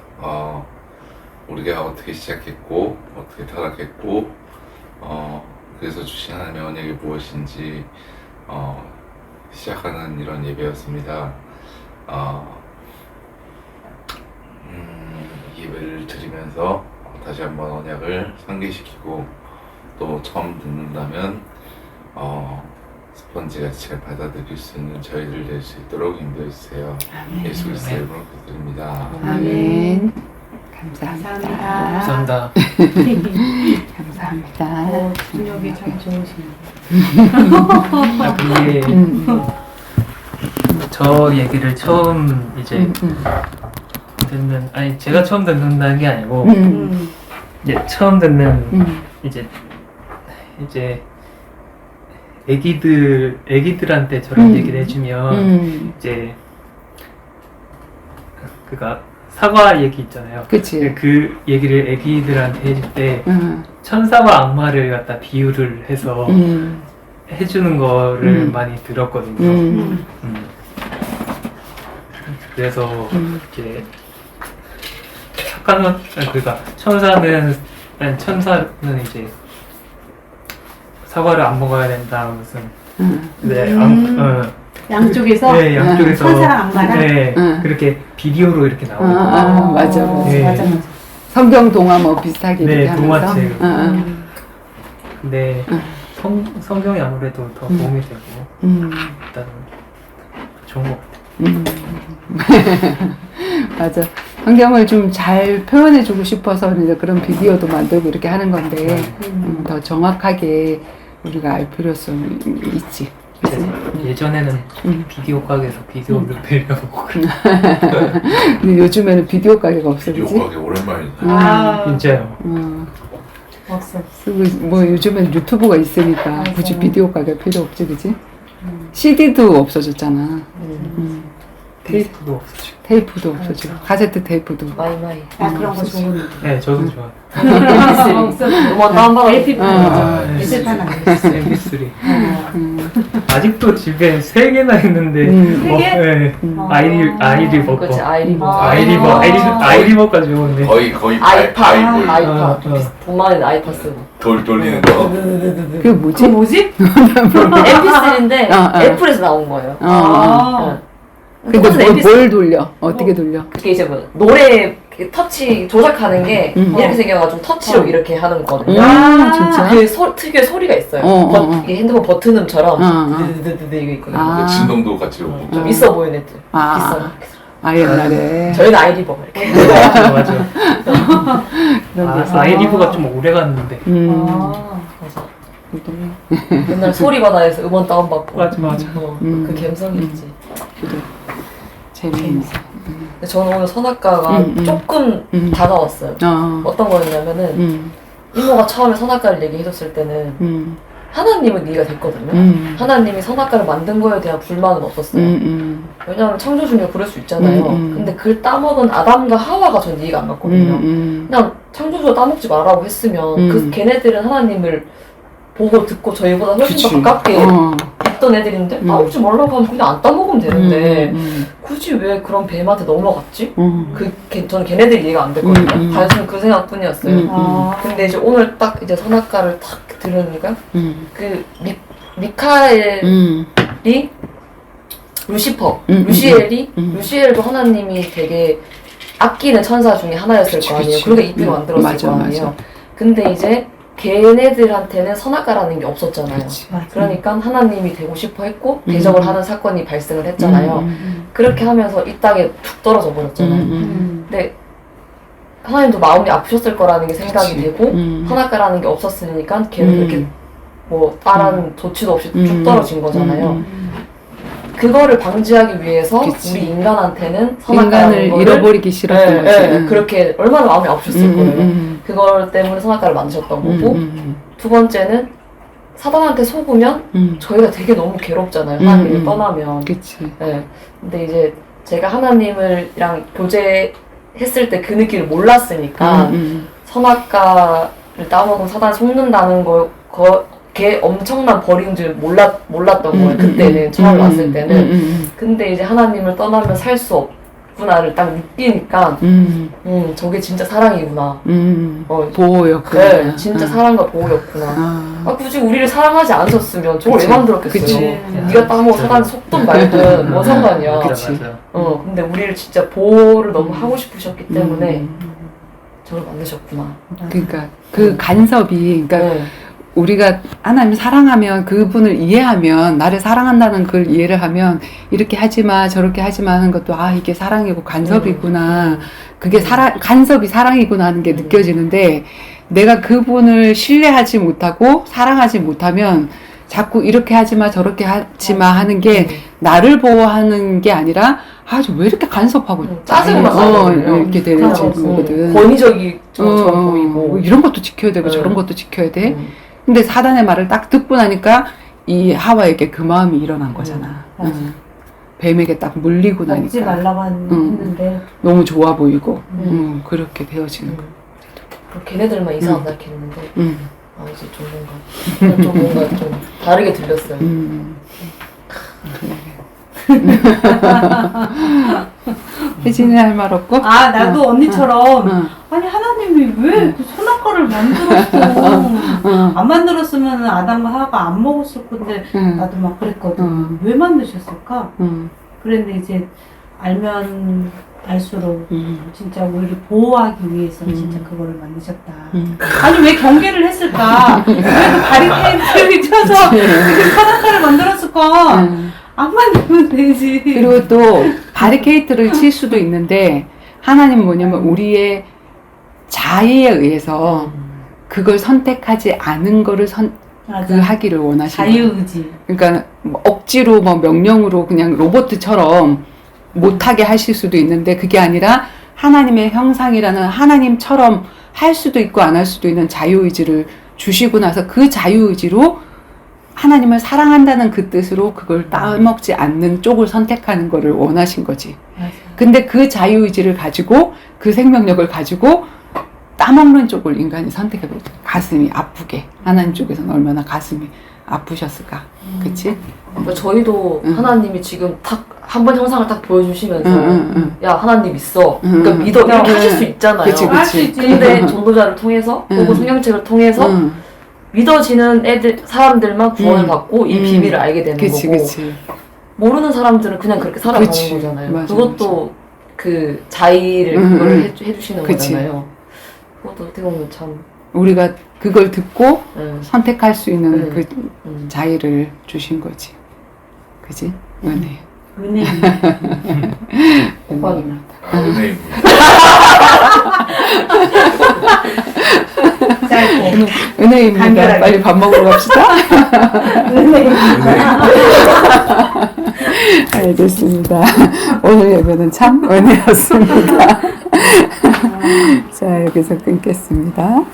우리가 어떻게 시작했고 어떻게 타락했고 그래서 주신 하나님의 언약이 무엇인지 시작하는 이런 예배였습니다. 예배를 드리면서 다시 한번 언약을 상기시키고 또 처음 듣는다면 스펀지같이 잘 받아들일 수 있는 저희들 될 수 있도록 인도해 주세요. 예수 그리스도의 이름으로 기도드립니다. 아멘. 감사합니다. 감사합니다. 감사합니다. 준혁이 참 좋으시네요. 근데 저 얘기를 처음 이제 듣는 제가 처음 듣는다는 게 아니고 이제 처음 듣는 이제 애기들한테 저런 얘기를 해주면 이제 그니까 사과 얘기 있잖아요. 그치. 그 얘기를 애기들한테 해줄 때 천사와 악마를 갖다 비유를 해서 해주는 거를 많이 들었거든요. 그래서 이제 착한 그러니까 천사는 이제 사과를 안 먹어야 된다 무슨 양쪽에서 네, 양쪽에서 천사랑 악마랑 네, 그렇게 비디오로 이렇게 나오고 맞아. 네. 맞아. 성경 동화 뭐 비슷하게 네, 이렇게 하면서. 동화책. 근데 성경이 아무래도 더 도움이 되고 일단 좋은 것 같아요. 맞아. 성경을 좀 잘 표현해주고 싶어서 이제 그런 비디오도 만들고 이렇게 하는 건데 더 정확하게 우리가 알 필요성이 있지. 예전에는 비디오 가게에서 비디오를 빌려보고 근데 요즘에는 비디오 가게가 없어, 비디오 그지? 가게 오랜만이네. 진짜요. 없어. 그리고 뭐 요즘엔 유튜브가 있으니까 맞아. 굳이 비디오 가게 필요 없지, 그지? CD도 없어졌잖아. 테이프도 없어지고. 테이프도 없어지고 카세트 테이프도. 마이마이. 아 그런 거 없어지고. 좋은데. 네, 저도 좋아. 음원 다운받아. LP 아, 판 LP 판 아니야. MP3. 아직도 집에 3개나 있는데. 세 개? 네. 아이리버 거. 그치, 아이리버. 아이리버까지 좋은데. 거의 아이파. 바이블 아이파. 어. 돈 많은 아이파 쓰고. 돌리는 거. 그게 뭐지? 그 뭐지? MP3인데 어. 애플에서 나온 거예요. 아. 근데 똑같은 MP3. 뭘 돌려? 어떻게 돌려? 그게 이제 뭐 노래 터치 조작하는 게 이렇게 생겨가지고 터치로 어. 이렇게 하는 거거든요. 아, 진짜? 그 특유의 소리가 있어요. 이게 핸드폰 버튼음처럼 드드드드 이거 있거든요. 아. 그 진동도 같이 오고. 좀 있어 보이는 애들. 아, 아 옛날에. 저희는 아이리버 이렇게. 맞아. 그런 게 아이리버가 좀 오래 갔는데. 아. 맞아. 그래. 옛날 소리바다에서 음원 다운받고. 맞아. 그 감성이 있지. 재밌네. 근데 저는 오늘 선악과가 조금 다가왔어요. 어떤 거였냐면은 이모가 처음에 선악과를 얘기해줬을 때는 하나님은 네가 됐거든요. 하나님이 선악과를 만든 거에 대한 불만은 없었어요. 왜냐하면 창조주니까 그럴 수 있잖아요. 근데 그걸 따먹은 아담과 하와가 전 이해가 안 갔거든요. 그냥 창조주가 따먹지 말라고 했으면 그 걔네들은 하나님을 보고 듣고 저희보다 훨씬 더 가깝게 있던 애들인데 따먹지 말라고 하면 그냥 안 따먹으면 되는데 굳이 왜 그런 뱀한테 넘어갔지? 저는 걔네들 이해가 안 됐거든요. 단순히 그 생각뿐이었어요. 아. 근데 이제 오늘 딱 이제 선악과를 탁 들으니까 그 미카엘이 루시퍼, 루시엘이 루시엘도 하나님이 되게 아끼는 천사 중에 하나였을 거 아니에요. 그러니까 이때 만들었을 맞아, 거 아니에요. 맞아. 근데 이제 걔네들한테는 선악과라는 게 없었잖아요. 맞아. 그러니까 하나님이 되고 싶어 했고 대적을 하는 사건이 발생을 했잖아요. 그렇게 하면서 이 땅에 툭 떨어져 버렸잖아요. 근데 하나님도 마음이 아프셨을 거라는 게 생각이 그치. 되고 선악과라는 게 없었으니까 걔는 그렇게 뭐 다른 조치도 없이 쭉 떨어진 거잖아요. 그거를 방지하기 위해서 그치. 우리 인간한테는 선악과라는 인간을 거를 잃어버리기 싫었던 거지. 그렇게 얼마나 마음이 아프셨을 거예요. 그걸 때문에 선악과를 만드셨던 거고 두 번째는 사단한테 속으면 저희가 되게 너무 괴롭잖아요. 하나님을 떠나면. 그치. 네. 근데 이제 제가 하나님이랑 교제했을 때 그 느낌을 몰랐으니까 선악과를 따먹으면 사단 속는다는 걔 엄청난 벌인 줄 몰랐던 거예요. 그때는 처음 왔을 때는. 근데 이제 하나님을 떠나면 살 수 없구나를 딱 느끼니까 저게 진짜 사랑이구나. 보호였구나. 네, 진짜 사랑과 보호였구나. 굳이 우리를 사랑하지 않으셨으면 저걸 왜 만들었겠어요. 그치. 네가 따먹어 사단 속든 말든 뭔 상관이야. 그치. 근데 우리를 진짜 보호를 너무 하고 싶으셨기 때문에 저걸 만드셨구나. 그러니까 그 간섭이, 그러니까 네. 우리가 하나님 사랑하면 그분을 이해하면 나를 사랑한다는 걸 이해를 하면 이렇게 하지마 저렇게 하지마 하는 것도 아 이게 사랑이고 간섭이구나 그게 간섭이 사랑이구나 하는 게 느껴지는데 내가 그분을 신뢰하지 못하고 사랑하지 못하면 자꾸 이렇게 하지마 저렇게 하지마 하는 게 나를 보호하는 게 아니라 아주 왜 이렇게 간섭하고 짜증만 나거든요. 이렇게 되는 거거든. 권위적이처럼 보이고 뭐 이런 것도 지켜야 되고 저런 것도 지켜야 돼. 근데 사단의 말을 딱 듣고 나니까 이 하와에게 그 마음이 일어난 거잖아. 뱀에게 딱 물리고 먹지 나니까 말라고 했는데 너무 좋아 보이고 그렇게 되어지는 거야. 걔네들만 이상하다 생각했는데 아 이제 좀 뭔가 좀 다르게 들렸어요. 혜진이 할 말 없고? 아 나도 언니처럼 아니 하나님이 왜 그 선악과를 만들었어 안 만들었으면 아담과 하와가 안 먹었을 건데 나도 막 그랬거든 왜 만드셨을까 그랬는데 이제 알면 알수록 진짜 우리를 보호하기 위해서 진짜 그거를 만드셨다 아니 왜 경계를 했을까 왜 그 바리케이드를 쳐서 그 선악과를 만들었을까 안 만들면 되지. 그리고 또 바리케이트를 칠 수도 있는데 하나님은 뭐냐면 우리의 자의에 의해서 그걸 선택하지 않은 거를 맞아. 하기를 원하시는 자유의지. 그러니까 뭐 억지로 뭐 명령으로 그냥 로봇처럼 못하게 하실 수도 있는데 그게 아니라 하나님의 형상이라는 하나님처럼 할 수도 있고 안 할 수도 있는 자유의지를 주시고 나서 그 자유의지로 하나님을 사랑한다는 그 뜻으로 그걸 따먹지 않는 쪽을 선택하는 거를 원하신 거지. 맞아요. 근데 그 자유의지를 가지고 그 생명력을 가지고 따먹는 쪽을 인간이 선택해버렸어. 가슴이 아프게. 하나님 쪽에서는 얼마나 가슴이 아프셨을까. 그치? 그러니까 저희도 응. 하나님이 지금 딱 한 번 형상을 딱 보여주시면서 응. 야 하나님 있어. 응. 그러니까 믿어. 이렇게 응. 하실 수 있잖아요. 그치, 할 수 그치. 있지. 근데 전도자를 통해서 혹은 성경책을 통해서 응. 믿어지는 사람들만 구원을 받고 이 비밀을 알게 되는 그치, 거고 그치. 모르는 사람들은 그냥 그렇게 살아가는 그치. 거잖아요. 맞아, 그것도 그 자의를 응, 그걸 응. 해주시는 그치. 거잖아요. 그것도 어떻게 보면 참 우리가 그걸 듣고 응. 선택할 수 있는 응. 그 응. 자유를 주신 거지. 그지? 은혜. 은혜. 오빠는 은혜입니다. 짧고. 은혜입니다. 간결하게. 빨리 밥 먹으러 갑시다. 알겠습니다. 오늘 예배는 참 은혜였습니다. 자, 여기서 끊겠습니다.